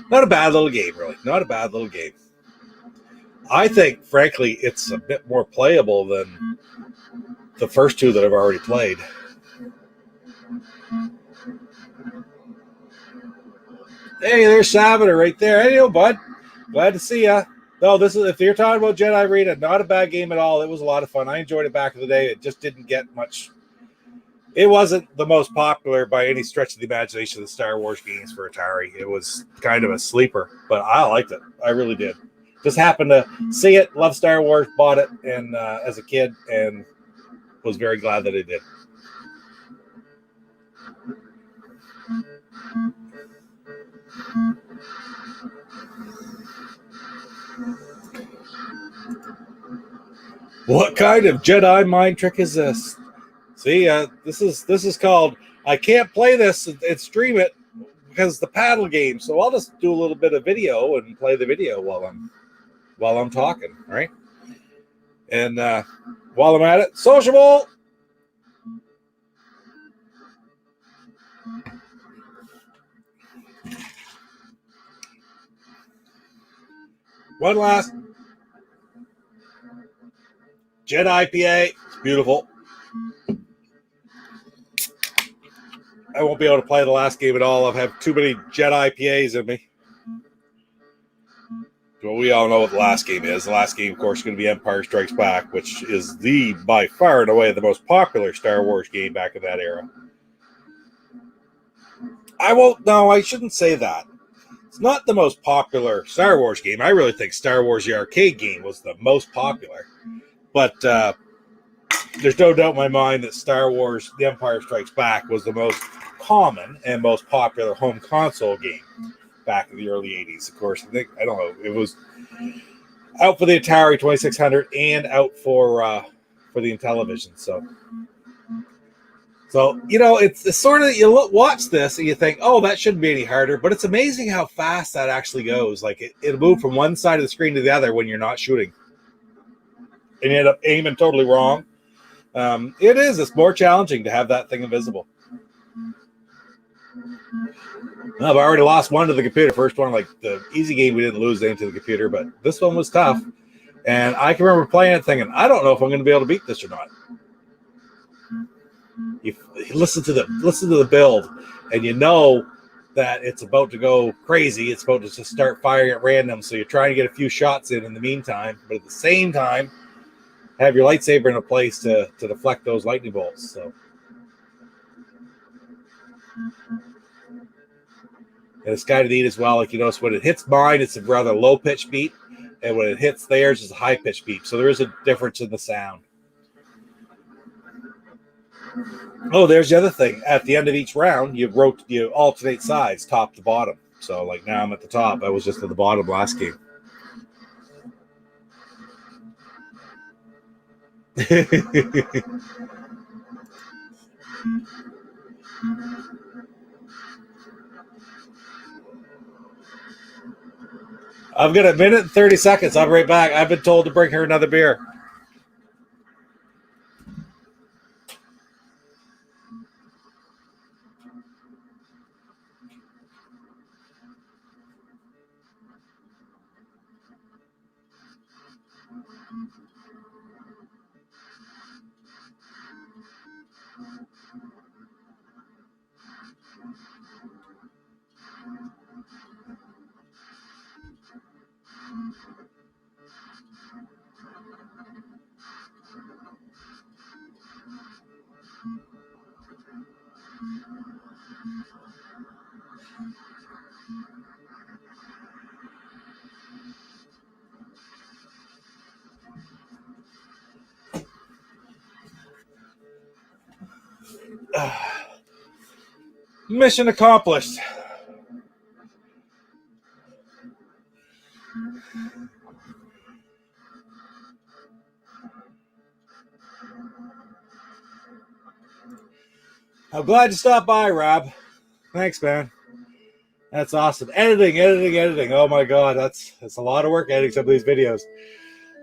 not a bad little game, really. Not a bad little game. I think, frankly, it's a bit more playable than the first 2 that I've already played. Hey, there's Sabater right there. Hey, bud. Glad to see ya. No, this is if you're talking about Jedi Arena, not a bad game at all. It was a lot of fun. I enjoyed it back in the day. It just didn't get much. It wasn't the most popular by any stretch of the imagination of the Star Wars games for Atari. It was kind of a sleeper, but I liked it. I really did. Just happened to see it, love Star Wars, bought it, and as a kid, and was very glad that I did. What kind of Jedi mind trick is this? See, this is called, I can't play this and stream it because the paddle game. So I'll just do a little bit of video and play the video while I'm talking, right? And while I'm at it, sociable. One last Jedi IPA. It's beautiful. I won't be able to play the last game at all. I've had too many Jedi IPAs in me. Well, we all know what the last game is. The last game, of course, is going to be Empire Strikes Back, which is by far and away, the most popular Star Wars game back in that era. I shouldn't say that. It's not the most popular Star Wars game. I really think Star Wars the arcade game was the most popular. But there's no doubt in my mind that Star Wars The Empire Strikes Back was the most common and most popular home console game back in the early 80s. Of course, I don't know, it was out for the Atari 2600 and out for the Intellivision. So it's sort of, you watch this and you think, oh, that shouldn't be any harder, but it's amazing how fast that actually goes. Like it'll move from one side of the screen to the other when you're not shooting, and you end up aiming totally wrong. It's more challenging to have that thing invisible. I've already lost one to the computer. First one, like the easy game, we didn't lose anything to the computer, but this one was tough. And I can remember playing it thinking, I don't know if I'm going to be able to beat this or not. You listen to the build, and that it's about to go crazy. It's about to just start firing at random. So you're trying to get a few shots in the meantime, but at the same time, have your lightsaber in a place to deflect those lightning bolts. So, and it's got to eat as well. Like you notice when it hits mine, it's a rather low pitch beat, and when it hits theirs, it's a high pitch beat. So there is a difference in the sound. Oh, there's the other thing. At the end of each round, you alternate sides, top to bottom. So like now I'm at the top. I was just at the bottom last game. I've got a minute and 30 seconds. I'll be right back. I've been told to bring her another beer. Mission accomplished. I'm glad you stopped by, Rob. Thanks, man. That's awesome. Editing. Oh my god, that's a lot of work editing some of these videos.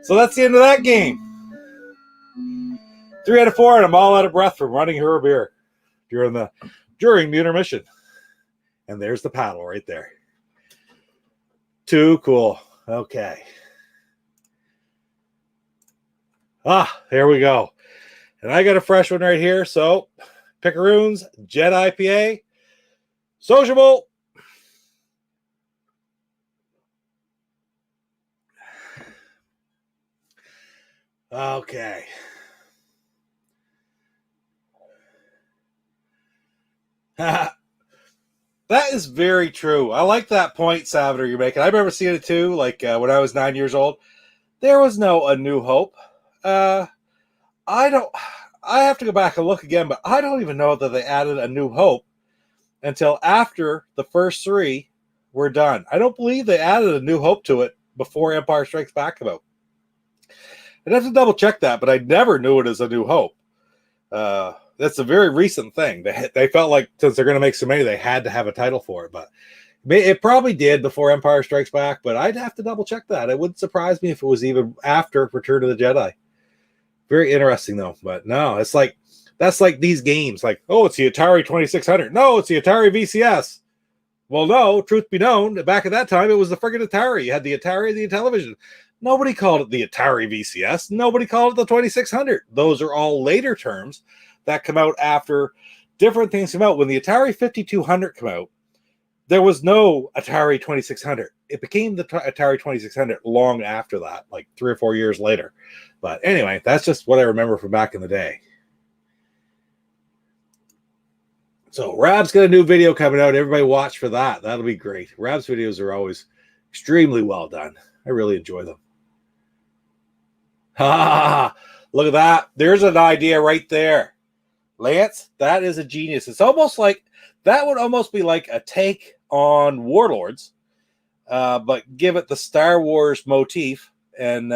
So that's the end of that game. 3 out of 4, and I'm all out of breath from running her a beer during the intermission. And there's the paddle right there. Too cool. Okay. Here we go. And I got a fresh one right here. So, Picaroons, Jet IPA, sociable. Okay. That is very true. I like that point, Salvador, you're making. I remember seeing it too, like when I was 9 years old. There was no A New Hope. I have to go back and look again, but I don't even know that they added A New Hope until after the first 3 were done. I don't believe they added A New Hope to it before Empire Strikes Back came out. I'd have to double check that, but I never knew it as A New Hope. That's a very recent thing. They felt like since they're going to make so many, they had to have a title for it. But it probably did before Empire Strikes Back, but I'd have to double check that. It wouldn't surprise me if it was even after Return of the Jedi. Very interesting, though. But no, it's like that's like these games. Like, oh, it's the Atari 2600. No, it's the Atari VCS. Well, no, truth be known, back at that time, it was the friggin' Atari. You had the Atari and the Intellivision. Nobody called it the Atari VCS. Nobody called it the 2600. Those are all later terms that come out after different things come out. When the Atari 5200 came out, there was no Atari 2600. It became the Atari 2600 long after that, like 3 or 4 years later. But anyway, that's just what I remember from back in the day. So Rab's got a new video coming out. Everybody watch for that. That'll be great. Rab's videos are always extremely well done. I really enjoy them. Look at that. There's an idea right there. Lance, that is a genius. It's almost like, that would almost be like a take on Warlords, but give it the Star Wars motif. And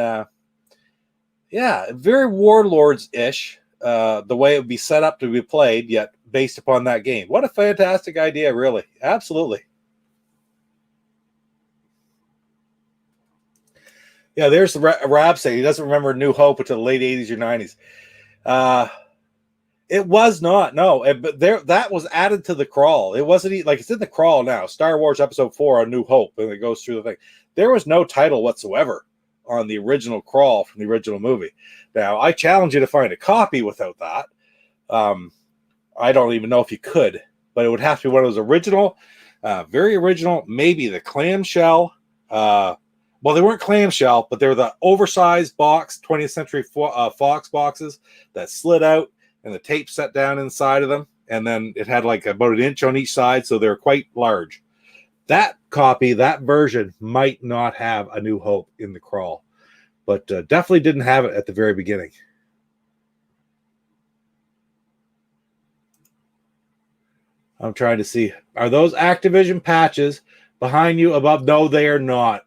yeah, very Warlords-ish, the way it would be set up to be played, yet based upon that game. What a fantastic idea, really. Absolutely. Yeah, there's Rab saying he doesn't remember New Hope until the late 80s or 90s. It was not, no. But that was added to the crawl. It wasn't like it's in the crawl now. Star Wars Episode 4 on New Hope, and it goes through the thing. There was no title whatsoever on the original crawl from the original movie. Now, I challenge you to find a copy without that. I don't even know if you could, but it would have to be one of those original Very original. Maybe the clamshell. Well, they weren't clamshell, but they were the oversized box, 20th Century Fox boxes that slid out and the tape set down inside of them. And then it had like about an inch on each side, so they're quite large. That copy, that version, might not have A New Hope in the crawl, but definitely didn't have it at the very beginning. I'm trying to see. Are those Activision patches behind you above? No, they are not.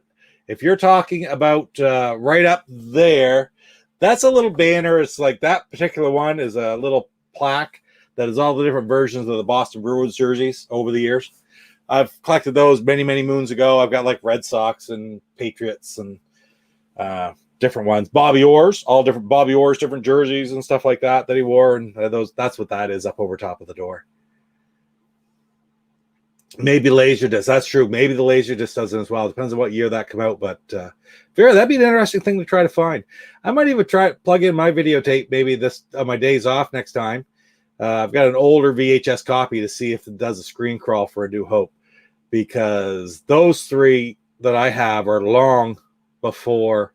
If you're talking about right up there, that's a little banner. It's like that particular one is a little plaque that is all the different versions of the Boston Bruins jerseys over the years. I've collected those many, many moons ago. I've got like Red Sox and Patriots and different ones. Bobby Orr's, all different Bobby Orr's, different jerseys and stuff like that he wore. And that's what that is up over top of the door. Maybe Laserdisc. That's true. Maybe the Laserdisc does it as well. Depends on what year that came out. But that'd be an interesting thing to try to find. I might even try plug in my videotape maybe this on my days off next time. I've got an older VHS copy to see if it does a screen crawl for A New Hope, because those three that I have are long before.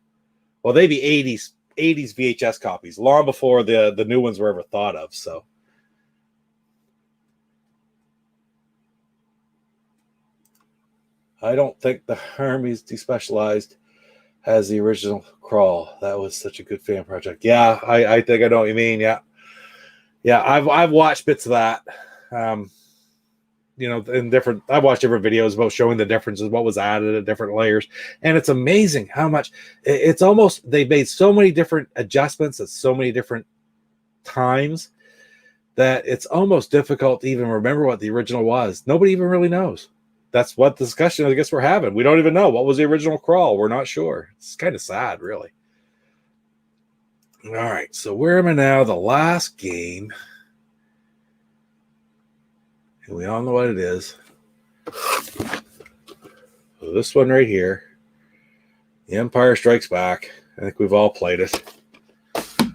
Well, they'd be 80s VHS copies, long before the new ones were ever thought of. So. I don't think the Hermes Despecialized has the original crawl. That was such a good fan project. Yeah, I think I know what you mean. Yeah. I've watched bits of that. I've watched different videos about showing the differences, what was added at different layers, and it's amazing how much. It's almost they made so many different adjustments at so many different times that it's almost difficult to even remember what the original was. Nobody even really knows. That's what the discussion I guess we're having. We don't even know what was the original crawl. We're not sure. It's kind of sad, really. All right, so where am I now? The last game. And we all know what it is. So this one right here. The Empire Strikes Back. I think we've all played it. I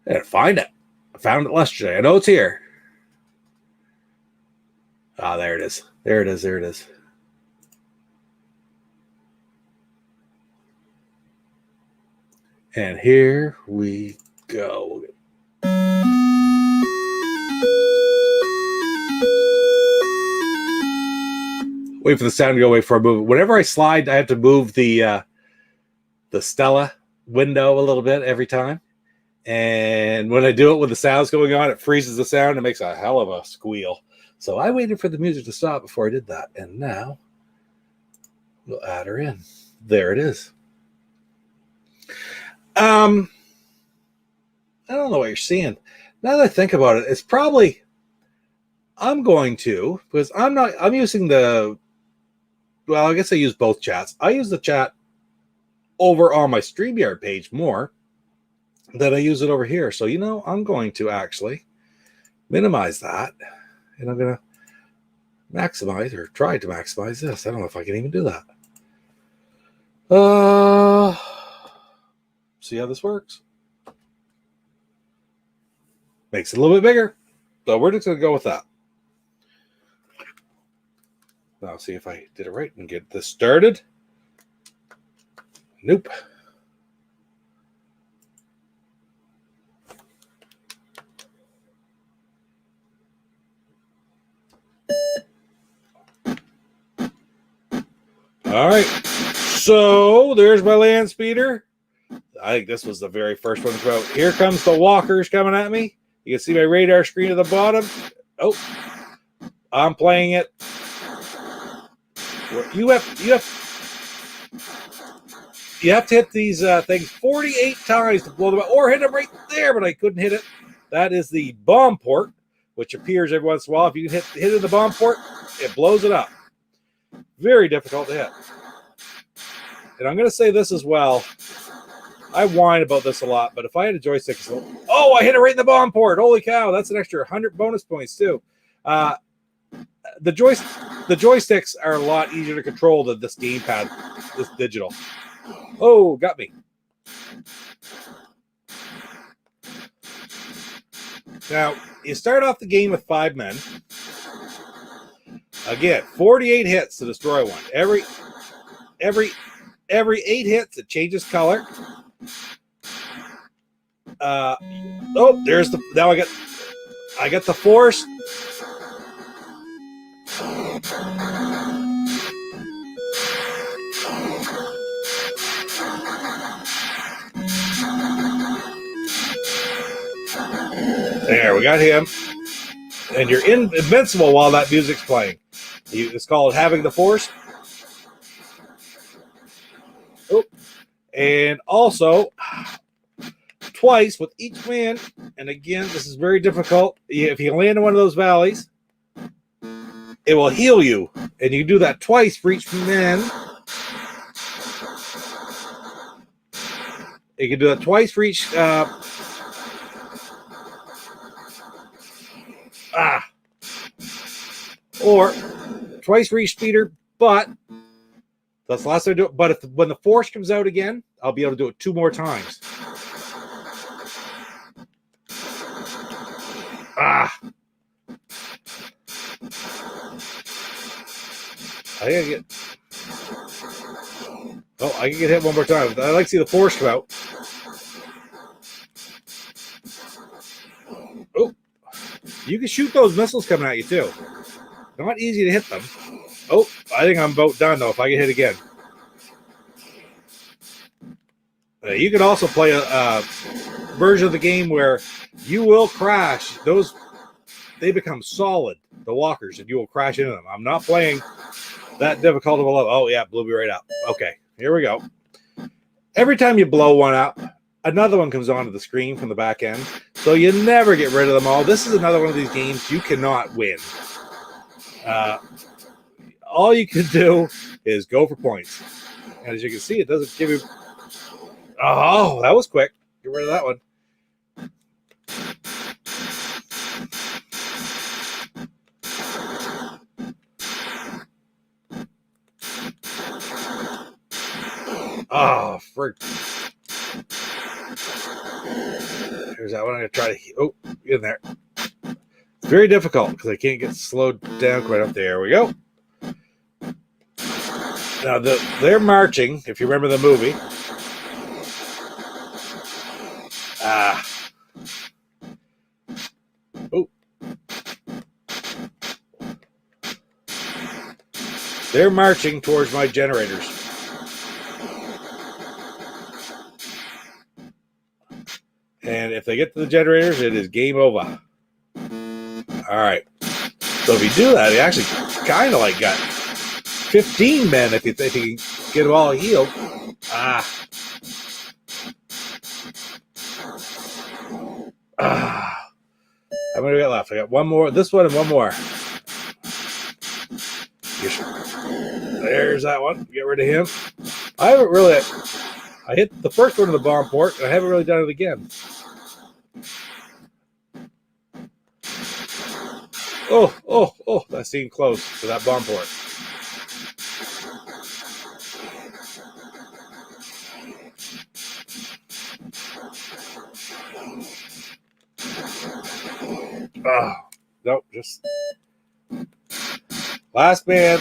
gotta find it. I found it yesterday. I know it's here. Ah, there it is. There it is. And here we go. Wait for the sound to go away for a move. Whenever I slide, I have to move the Stella window a little bit every time. And when I do it with the sounds going on, it freezes the sound. It makes a hell of a squeal. So I waited for the music to stop before I did that. And now we'll add her in. There it is. I don't know what you're seeing. Now that I think about it, it's probably I'm using I guess I use both chats. I use the chat over on my StreamYard page more than I use it over here. So, I'm going to actually minimize that. And I'm going to maximize or try to maximize this. I don't know if I can even do that. See how this works. Makes it a little bit bigger. So we're just going to go with that. Now see if I did it right and get this started. Nope. All right, so there's my land speeder. I think this was the very first one to go. Here comes the walkers coming at me. You can see my radar screen at the bottom. Oh, I'm playing it. You have to hit these things 48 times to blow them up, or hit them right there, but I couldn't hit it. That is the bomb port, which appears every once in a while. If you can hit in the bomb port, it blows it up. Very difficult to hit. And I'm going to say this as well. I whine about this a lot, but if I had a joystick, I hit it right in the bomb port. Holy cow, that's an extra 100 bonus points too. The joysticks are a lot easier to control than this gamepad, this digital. Oh, got me. Now, you start off the game with 5 men. Again, 48 hits to destroy one. Every 8 hits, it changes color. There's the. Now I got the force. There, we got him. And you're invincible while that music's playing. It's called having the force. Oh, and also twice with each man. And again, this is very difficult. If you land in one of those valleys, it will heal you, and you do that twice for each man. You can do that twice for each. Or twice for each speeder, but that's the last time I do it. But when the force comes out again, I'll be able to do it 2 more times. I think I can get hit 1 more time. I like to see the force come out. Oh, you can shoot those missiles coming at you too. Not easy to hit them. Oh, I think I'm about done though if I get hit again. You can also play a version of the game where you will crash. They become solid, the walkers, and you will crash into them. I'm not playing that difficult of a level. Oh, yeah, blew me right up. Okay, here we go. Every time you blow one up, another one comes onto the screen from the back end. So you never get rid of them all. This is another one of these games you cannot win. All you can do is go for points. And as you can see, it doesn't give you... Oh, that was quick. Get rid of that one. Oh, frick. Here's that one. I'm going to try to... Oh, get in there. It's very difficult because I can't get slowed down quite up there. We go. Now, they're marching, if you remember the movie. Oh. They're marching towards my generators. And if they get to the generators, it is game over. All right. So if you do that, you actually kind of like got 15 men if you can get them all healed. How many we got left? I got one more. This one and one more. There's that one. Get rid of him. I hit the first one in the bomb port, and I haven't really done it again. Oh, that seemed close to that bomb port. Nope, just last man.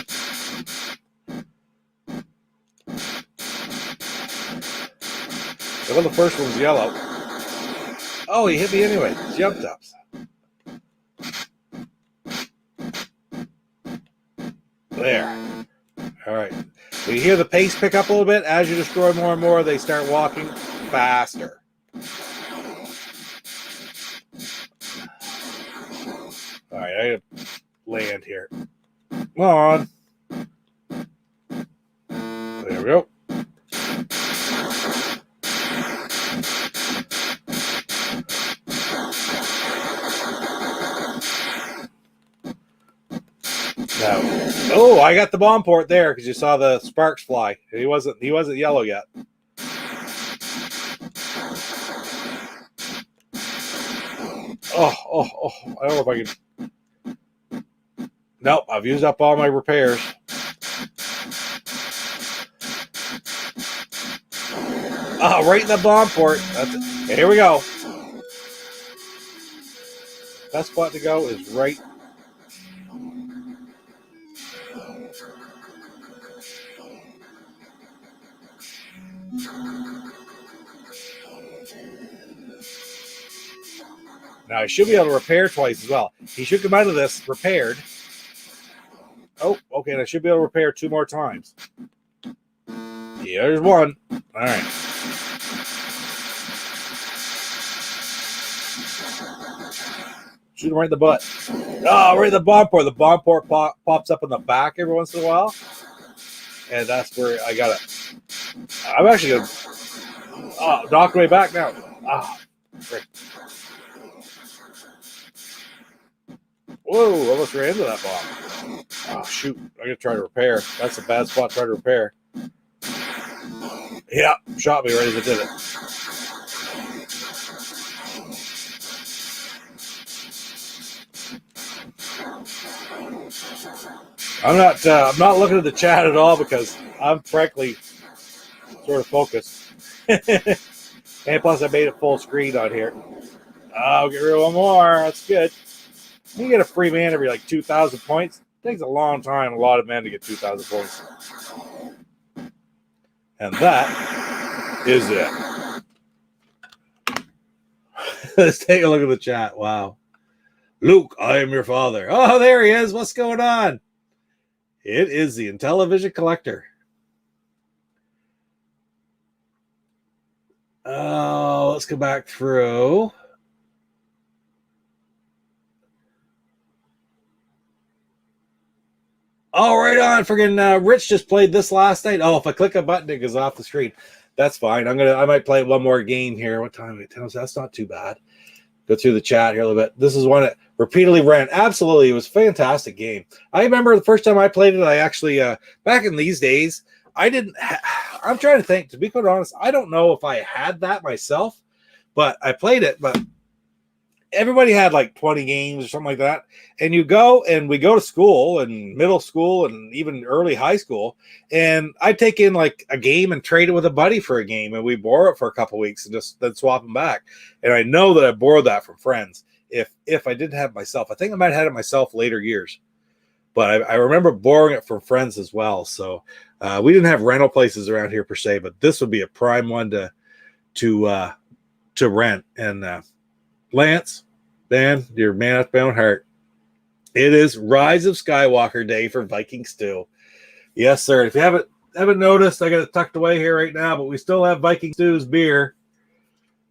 Well, the first one's yellow. Oh, he hit me anyway. Jumped up. There. All right. So you hear the pace pick up a little bit. As you destroy more and more, they start walking faster. All right, I gotta land here. Come on. There we go. Now, oh, I got the bomb port there because you saw the sparks fly. He wasn't yellow yet. Oh, I don't know if I can. Nope, I've used up all my repairs. Right in the bomb port. That's it. Here we go. Best spot to go is right. Now, I should be able to repair twice as well. He should come out of this repaired. Oh, okay, and I should be able to repair 2 more times. Here's one. All right. Shoot him right in the butt. Oh, right in the bomb port. The bomb port pops up in the back every once in a while. And that's where I got it. I'm actually going to knock my way back now. Frick. Whoa, almost ran into that bomb. Oh, shoot. I'm going to try to repair. That's a bad spot to try to repair. Yeah, shot me right as it did it. I'm not looking at the chat at all because I'm frankly sort of focused. And plus I made it full screen on here. I'll get rid of one more. That's good. You get a free man every like 2,000 points. It takes a long time, a lot of men to get 2,000 points. And that is it. Let's take a look at the chat. Wow. Luke, I am your father. Oh, there he is. What's going on? It is the Intellivision Collector. Oh, let's go back through. Oh, right on. Friggin' Rich just played this last night. Oh, if I click a button, it goes off the screen. That's fine. I might play one more game here. What time it tells? That's not too bad. Go through the chat here a little bit. This is one that repeatedly ran. Absolutely. It was a fantastic game. I remember the first time I played it, I actually, back in these days, I'm trying to think, to be quite honest, I don't know if I had that myself, but I played it, but everybody had like 20 games or something like that. And we go to school and middle school and even early high school. And I'd take in like a game and trade it with a buddy for a game. And we borrow it for a couple weeks and just then swap them back. And I know that I borrowed that from friends. If I didn't have it myself, I think I might have had it myself later years. But I remember borrowing it from friends as well. So we didn't have rental places around here per se, but this would be a prime one to rent. And Lance, man, your man at my own heart. It is Rise of Skywalker Day for Viking Stew. Yes, sir. If you haven't noticed, I got it tucked away here right now, but we still have Viking Stew's beer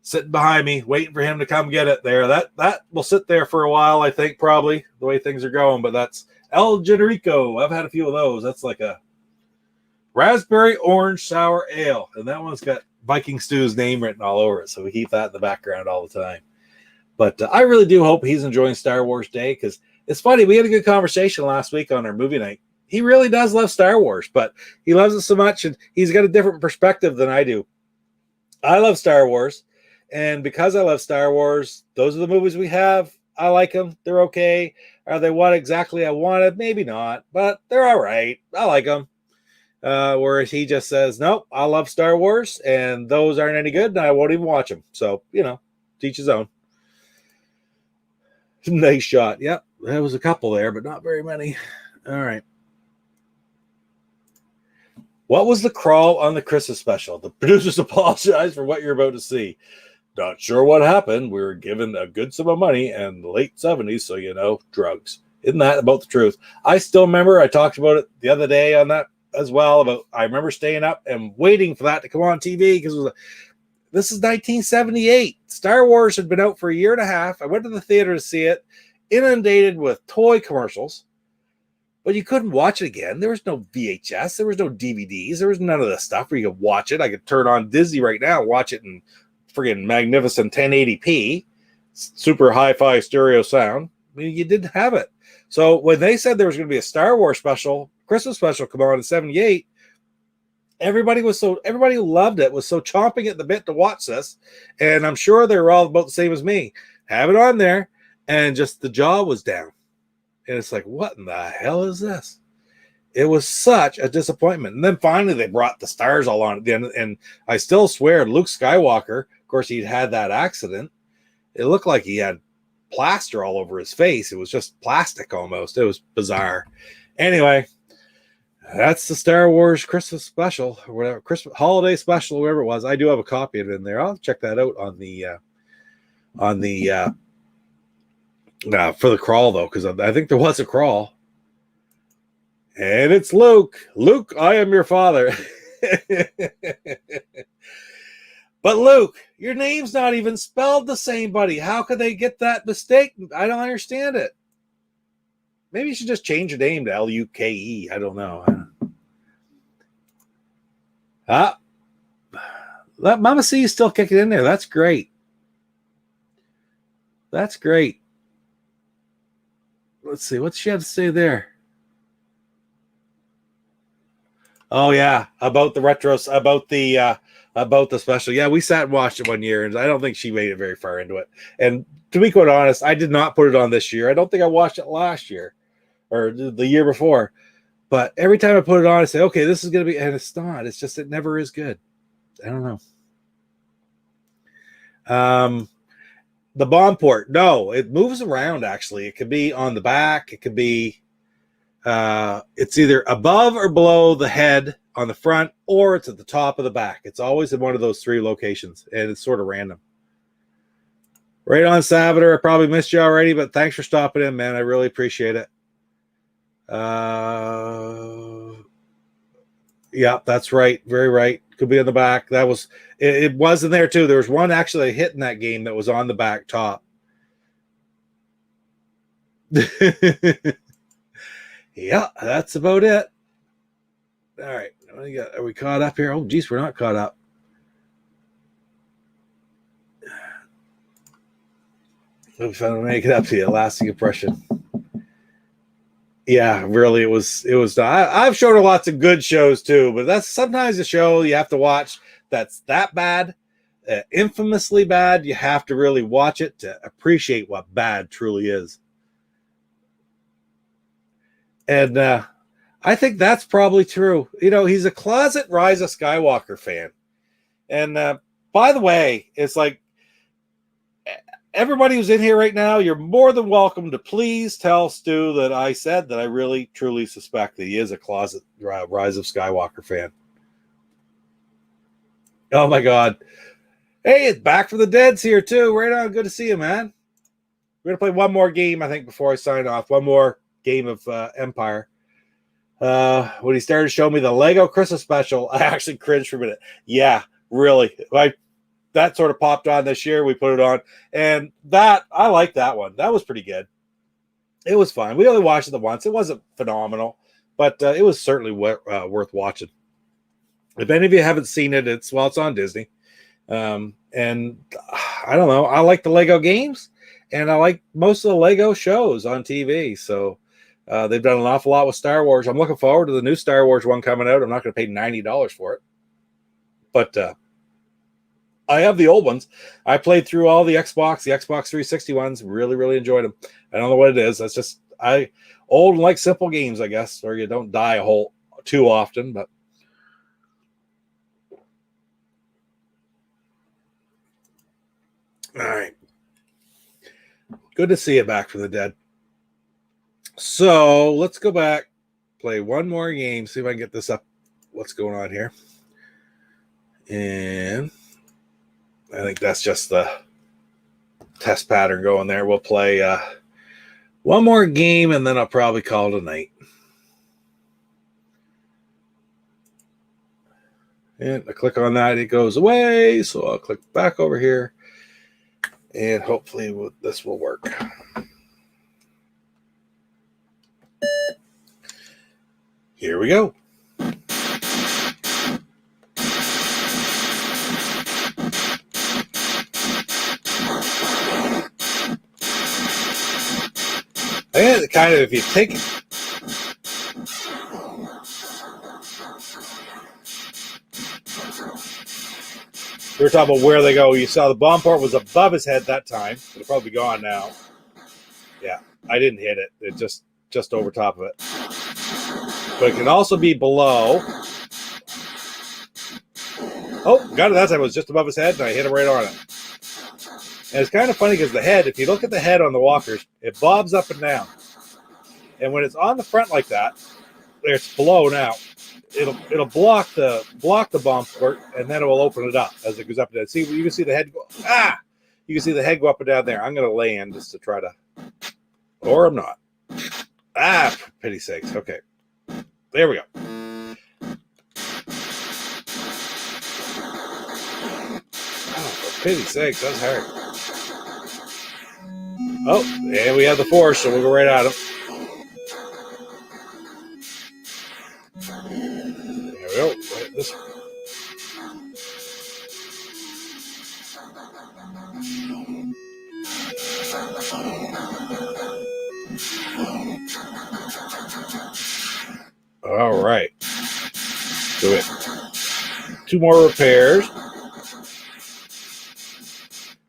sitting behind me, waiting for him to come get it there. That will sit there for a while, I think, probably, the way things are going. But that's El Generico. I've had a few of those. That's like a raspberry orange sour ale. And that one's got Viking Stew's name written all over it. So we keep that in the background all the time. But I really do hope he's enjoying Star Wars Day, because it's funny. We had a good conversation last week on our movie night. He really does love Star Wars, but he loves it so much, and he's got a different perspective than I do. I love Star Wars, and because I love Star Wars, those are the movies we have. I like them. They're okay. Are they what exactly I wanted? Maybe not, but they're all right. I like them. Whereas he just says, nope, I love Star Wars, and those aren't any good, and I won't even watch them. So, teach his own. Nice shot. Yep, there was a couple there, but not very many. All right. What was the crawl on the Christmas special? The producers apologize for what you're about to see. Not sure what happened. We were given a good sum of money in the late 70s, so drugs. Isn't that about the truth? I still remember I talked about it the other day on that as well. I remember staying up and waiting for that to come on TV because this is 1978. Star Wars had been out for a year and a half. I went to the theater to see it, inundated with toy commercials, but you couldn't watch it again. There was no VHS. There was no DVDs. There was none of this stuff where you could watch it. I could turn on Disney right now and watch it in friggin' magnificent 1080p, super hi-fi stereo sound. I mean, you didn't have it. So when they said there was going to be a Star Wars special, Christmas special come on in 78, everybody who loved it was so chomping at the bit to watch this. And I'm sure they were all about the same as me. Have it on there, and just the jaw was down. And it's like, what in the hell is this? It was such a disappointment. And then finally they brought the stars all on at the end. And I still swear, Luke Skywalker, of course, he'd had that accident. It looked like he had plaster all over his face. It was just plastic almost. It was bizarre. Anyway, that's the Star Wars Christmas special, or whatever, Christmas holiday special, whatever it was. I do have a copy of it in there. I'll check that out on the For the crawl, though, because I think there was a crawl. And it's Luke. Luke, I am your father. But Luke, your name's not even spelled the same, buddy. How could they get that mistake? I don't understand it. Maybe you should just change your name to Luke. I don't know. Let Mama C is still kicking in there. That's great. That's great. Let's see. What's she have to say there? Oh yeah, about the retros, about the special. Yeah, we sat and watched it one year, and I don't think she made it very far into it. And to be quite honest, I did not put it on this year. I don't think I watched it last year or the year before. But every time I put it on, I say, okay, this is going to be, and it's not. It's just, it never is good. I don't know. The bomb port, no, it moves around, actually. It could be on the back. It could be, it's either above or below the head on the front, or it's at the top of the back. It's always in one of those three locations, and it's sort of random. Right on, Salvador. I probably missed you already, but thanks for stopping in, man. I really appreciate it. Yeah, that's right. Very right. Could be on the back. That was it was in there too. There was one actually hit in that game that was on the back top. Yeah, that's about it. All right. Are we caught up here? Oh, geez, we're not caught up. If I don't make it up to you, lasting impression. Yeah, really, it was. I've shown her lots of good shows too, but that's sometimes a show you have to watch that's that bad, infamously bad. You have to really watch it to appreciate what bad truly is. And I think that's probably true. You know, he's a closet Rise of Skywalker fan. And by the way, it's like, everybody who's in here right now, you're more than welcome to please tell Stu that I said that I really, truly suspect that he is a closet Rise of Skywalker fan. Oh, my God. Hey, it's Back from the Dead's here, too. Right on. Good to see you, man. We're going to play one more game, I think, before I sign off. One more game of Empire. When he started showing me the Lego Christmas special, I actually cringed for a minute. Yeah, really. That sort of popped on this year. We put it on, and I like that one. That was pretty good. It was fun. We only watched it the once. It wasn't phenomenal, but it was certainly worth watching. If any of you haven't seen it, it's on Disney. And I don't know. I like the Lego games, and I like most of the Lego shows on TV. So they've done an awful lot with Star Wars. I'm looking forward to the new Star Wars one coming out. I'm not going to pay $90 for it, but I have the old ones. I played through all the Xbox 360 ones. Really, really enjoyed them. I don't know what it is. That's just old and like simple games, I guess, or you don't die too often. But all right, good to see you back from the dead. So let's go back, play one more game, see if I can get this up. What's going on here? And I think that's just the test pattern going there. We'll play one more game, and then I'll probably call it a night. And I click on that, it goes away. So I'll click back over here, and hopefully this will work. Here we go. And kind of, if you take it, we were talking about where they go. You saw the bomb port was above his head that time. It'll probably be gone now. Yeah, I didn't hit it. It just over top of it. But it can also be below. Oh, got it that time. It was just above his head, and I hit him right on it. And it's kind of funny because the head, if you look at the head on the walkers, it bobs up and down. And when it's on the front like that, it's below now. It'll block the bomb port, and then it will open it up as it goes up and down. See, you can see the head go. You can see the head go up and down there. I'm going to land just to try to Or I'm not. Ah, for pity's sakes. Okay. There we go. Oh, for pity's sakes, that's hard. Oh, and we have the force, so we'll go right at him. There we go. Wait, this. All right. Do it. 2 more repairs.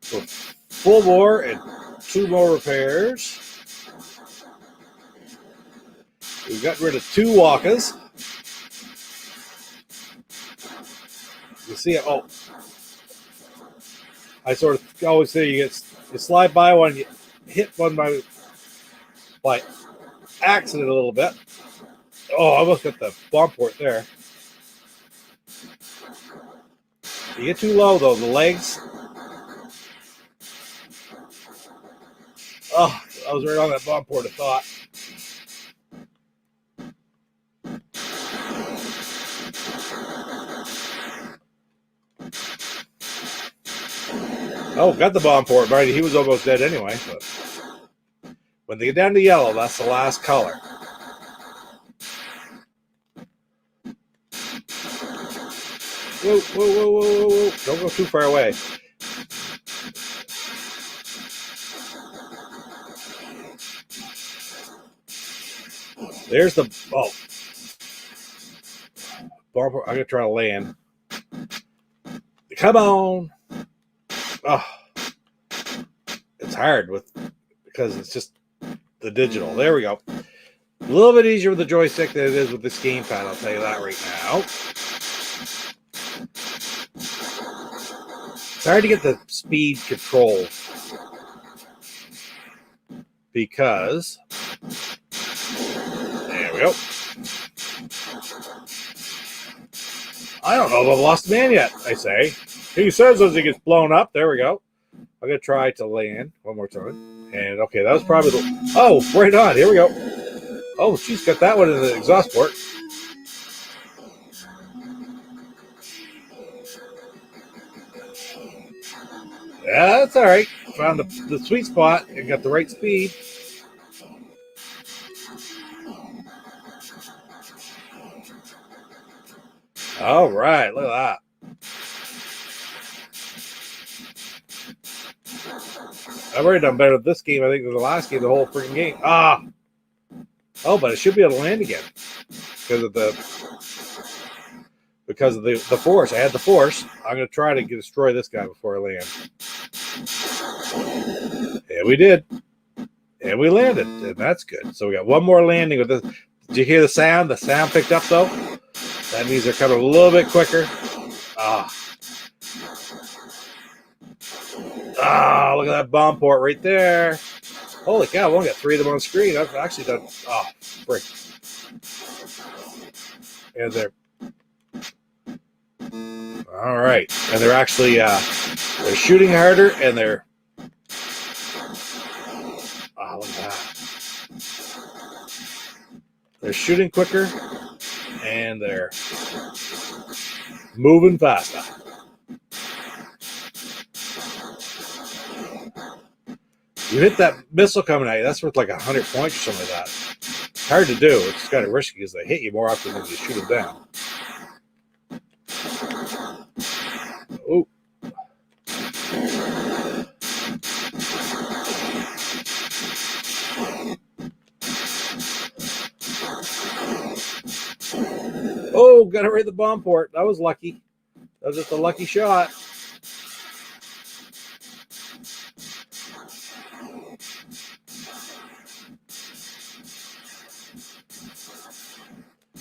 So full bore and 2 more repairs. We've gotten rid of 2 walkers. You see it? Oh, I sort of always say you slide by one, you hit one by accident a little bit. Oh, I almost got the bomb port there. You get too low though, the legs. Oh, I was right on that bomb port, I thought. Oh, got the bomb port, right? He was almost dead anyway. But when they get down to yellow, that's the last color. Whoa, whoa, whoa, whoa, whoa, whoa. Don't go too far away. There's the bomb port. I'm going to try to land. Come on. Oh, it's hard because it's just the digital. There we go. A little bit easier with the joystick than it is with this gamepad. I'll tell you that right now. It's hard to get the speed control because there we go. I don't know if I've lost a man yet. I say. He says as he gets blown up. There we go. I'm going to try to land one more time. And, okay, that was probably the... Oh, right on. Here we go. Oh, she's got that one in the exhaust port. Yeah, that's all right. Found the sweet spot and got the right speed. All right, look at that. I've already done better with this game, I think, than the last game, the whole freaking game. Ah! Oh, but it should be able to land again. Because of the force. I had the force. I'm going to try to destroy this guy before I land. And we did. And we landed. And that's good. So we got one more landing with this. Did you hear the sound? The sound picked up, though? That means they're coming a little bit quicker. Ah. Ah, look at that bomb port right there. Holy cow, I've only got 3 of them on the screen. I've actually done... Oh, frick. And they're... All right. And they're actually... they're shooting harder, and they're... Oh, look at that. They're shooting quicker, and they're moving faster. You hit that missile coming at you, that's worth like 100 points or something like that. It's hard to do. It's kind of risky because they hit you more often than you shoot them down. Oh. Oh, got to hit the bomb port. That was lucky. That was just a lucky shot.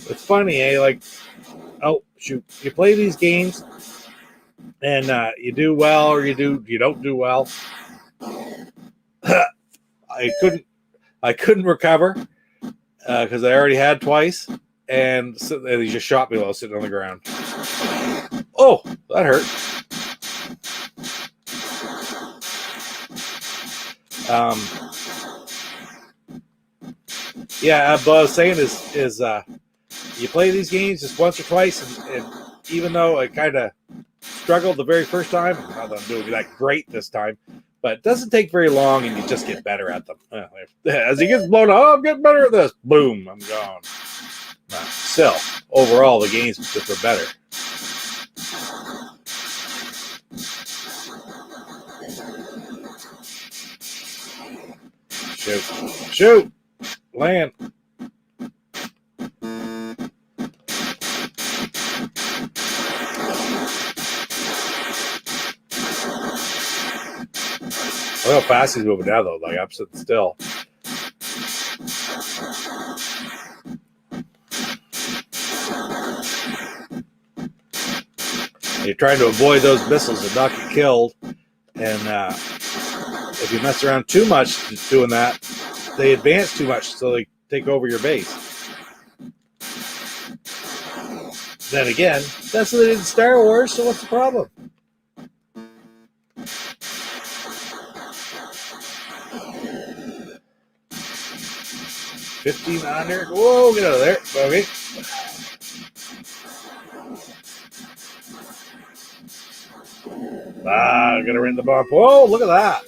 It's funny, eh? Like, oh shoot, you play these games, and you do well or you don't do well. I couldn't recover because I already had twice, and he just shot me while I was sitting on the ground. Oh, that hurt. Yeah, what I was saying is you play these games just once or twice, and even though I kind of struggled the very first time, not that I'm doing that great this time, but it doesn't take very long, and you just get better at them. As he gets blown up, oh, I'm getting better at this. Boom, I'm gone. But still, overall, the games just were better. Shoot, land. Look how fast he's moving now, though. Like, I'm sitting still. You're trying to avoid those missiles and not get killed. And if you mess around too much doing that, they advance too much, so they take over your base. Then again, that's what they did in Star Wars, so what's the problem? $1,500. Whoa, get out of there. Okay. I'm gonna rent the bar. Whoa, look at that.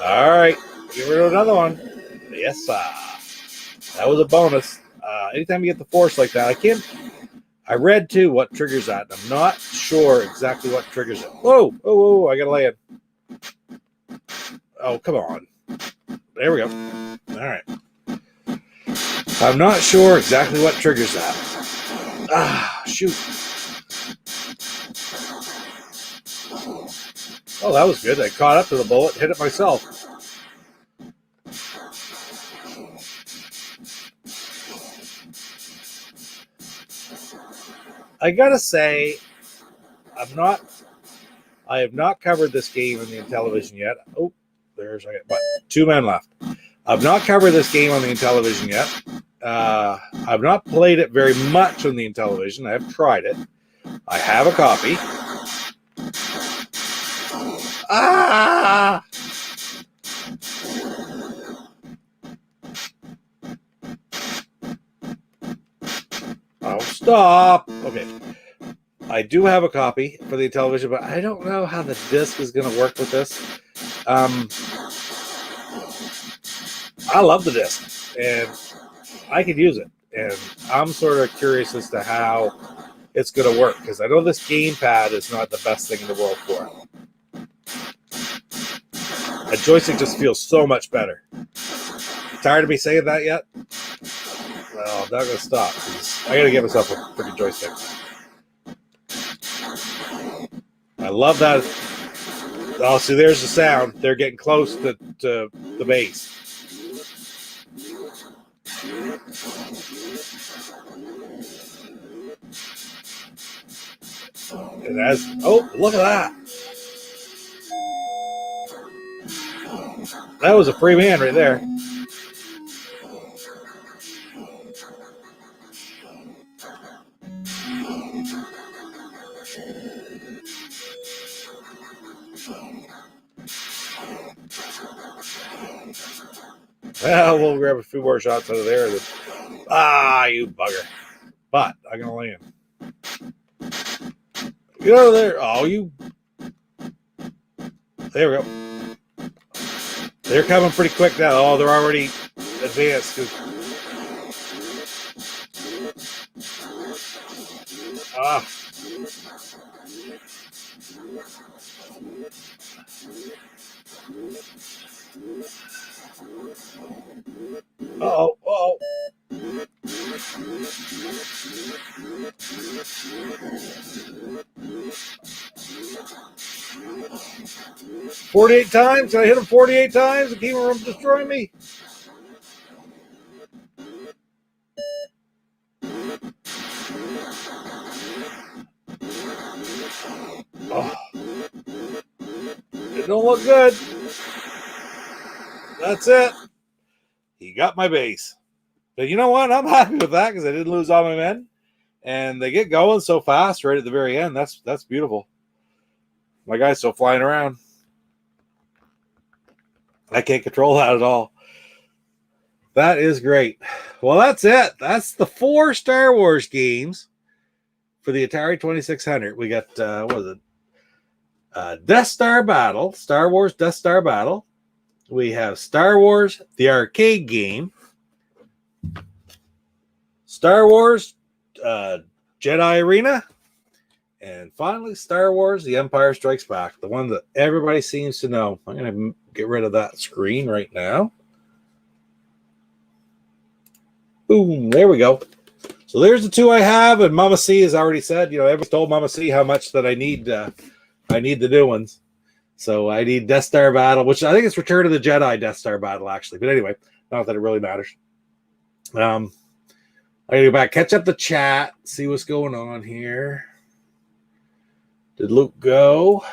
All right, get rid of another one. Yes, sir. That was a bonus. Anytime you get the force like that, I read too what triggers that. I'm not sure exactly what triggers it. Whoa, whoa, I gotta land. Oh, come on. There we go. All right. I'm not sure exactly what triggers that. Shoot. Oh, that was good. I caught up to the bullet, hit it myself. I gotta say, I have not covered this game on the Intellivision yet. Oh, there's what, 2 men left. I've not covered this game on the Intellivision yet. I've not played it very much on the Intellivision. I have tried it. I have a copy. Oh, stop. Okay. I do have a copy for the Intellivision, but I don't know how the disc is going to work with this. I love the disc, and I could use it. And I'm sort of curious as to how it's going to work, because I know this gamepad is not the best thing in the world for it. A joystick just feels so much better. Tired of me saying that yet? Well, I'm not going to stop. I got to get myself a freaking joystick. I love that. Oh, see, there's the sound. They're getting close to the base. And oh, look at that. That was a free man right there. Well, we'll grab a few more shots out of there. You bugger. But I'm going to land. Get out of there. Oh, you. There we go. They're coming pretty quick now. Oh, they're already advanced. Uh-oh. 48 times? I hit him 48 times and keep him from destroying me. Oh. It don't look good. That's it. He got my base. But you know what? I'm happy with that because I didn't lose all my men. and they get going so fast right at the very end. That's beautiful. My guy's still flying around. I can't control that at all. That is great. Well, that's it. That's the 4 Star Wars games for the Atari 2600. We got, what is it? Death Star Battle, Star Wars Death Star Battle. We have Star Wars, the arcade game. Star Wars, Jedi Arena. And finally, Star Wars, The Empire Strikes Back, the one that everybody seems to know. I'm going to get rid of that screen right now. Boom, there we go. So there's the 2 I have, and Mama C has already said, everyone's told Mama C how much that I need the new ones. So I need Death Star Battle, which I think it's Return of the Jedi Death Star Battle, actually. But anyway, not that it really matters. I gotta go back, catch up the chat, see what's going on here. Did Luke go?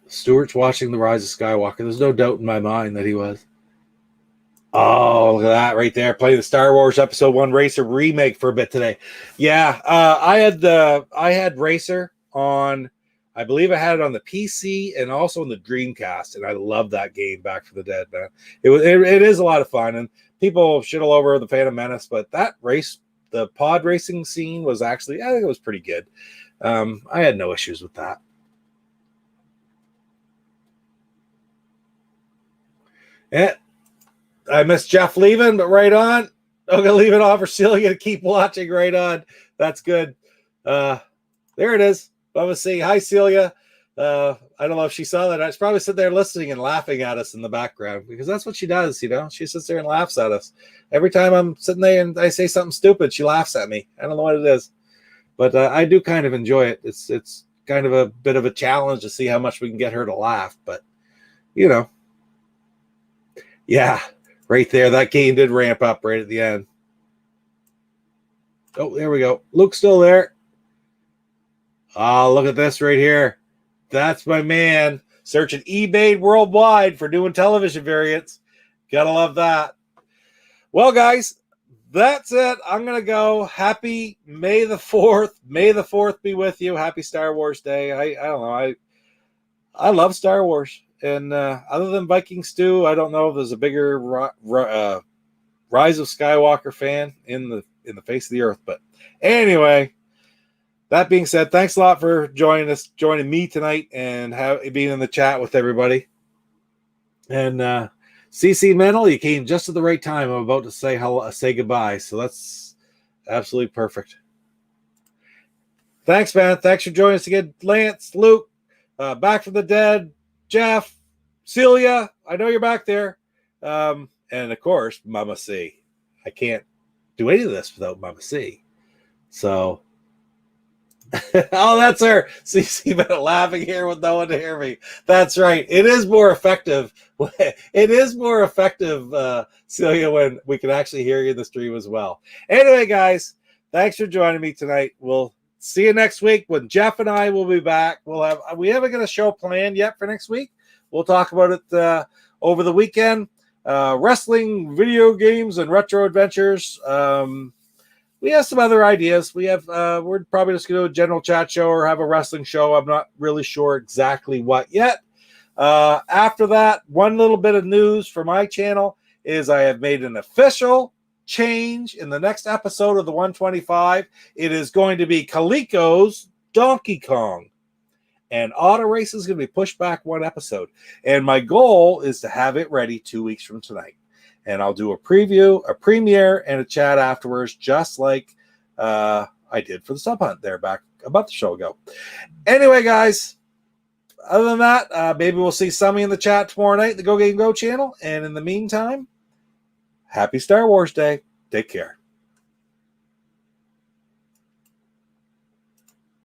Stuart's watching The Rise of Skywalker. There's no doubt in my mind that he was. Oh, look at that right there. Playing the Star Wars Episode 1 Racer remake for a bit today. Yeah, I had Racer on, I believe I had it on the PC and also on the Dreamcast, and I love that game, Back from the Dead, man. It is a lot of fun, and people shit all over the Phantom Menace, but that race, the pod racing scene was actually, I think it was pretty good. I had no issues with that. Yeah, I missed Jeff leaving, but right on. I'm gonna leave it on for Celia to keep watching. Right on. That's good. There it is. Mama C. Hi, Celia. I don't know if she saw that. She's probably sitting there listening and laughing at us in the background, because that's what she does. She sits there and laughs at us every time I'm sitting there and I say something stupid. She laughs at me. I don't know what it is, but I do kind of enjoy it. It's kind of a bit of a challenge to see how much we can get her to laugh, but yeah, right there. That game did ramp up right at the end. Oh, there we go. Luke's still there. Oh, look at this right here. That's my man. Searching eBay worldwide for new television variants. Gotta love that. Well, guys, that's it. I'm going to go. Happy May the 4th. May the 4th be with you. Happy Star Wars Day. I don't know. I love Star Wars. And other than Viking Stew, I don't know if there's a bigger Rise of Skywalker fan in the face of the earth. But anyway, that being said, thanks a lot for joining me tonight and being in the chat with everybody. And CC Mental, you came just at the right time. I'm about to say goodbye, so that's absolutely perfect. Thanks, man. Thanks for joining us again, Lance, Luke, Back from the Dead, Jeff, Celia, I know you're back there. And of course, Mama C. I can't do any of this without Mama C. So, oh, that's her. CC been laughing here with no one to hear me. That's right. It is more effective. It is more effective, Celia, when we can actually hear you in the stream as well. Anyway, guys, thanks for joining me tonight. We'll see you next week when Jeff and I will be back. We haven't got a show planned yet for next week. We'll talk about it over the weekend. Wrestling, video games, and retro adventures. We have some other ideas. We're probably just going to do a general chat show or have a wrestling show. I'm not really sure exactly what yet. After that, one little bit of news for my channel is I have made an official change in the next episode of the 125. It is going to be Coleco's Donkey Kong, and Auto Race is going to be pushed back one episode, and my goal is to have it ready 2 weeks from tonight, and I'll do a preview, a premiere, and a chat afterwards, just like I did for the Sub Hunt there back about the show ago. Anyway, guys, other than that, maybe we'll see Sammy in the chat tomorrow night, the Go Game Go channel, and in the meantime, happy Star Wars Day. Take care.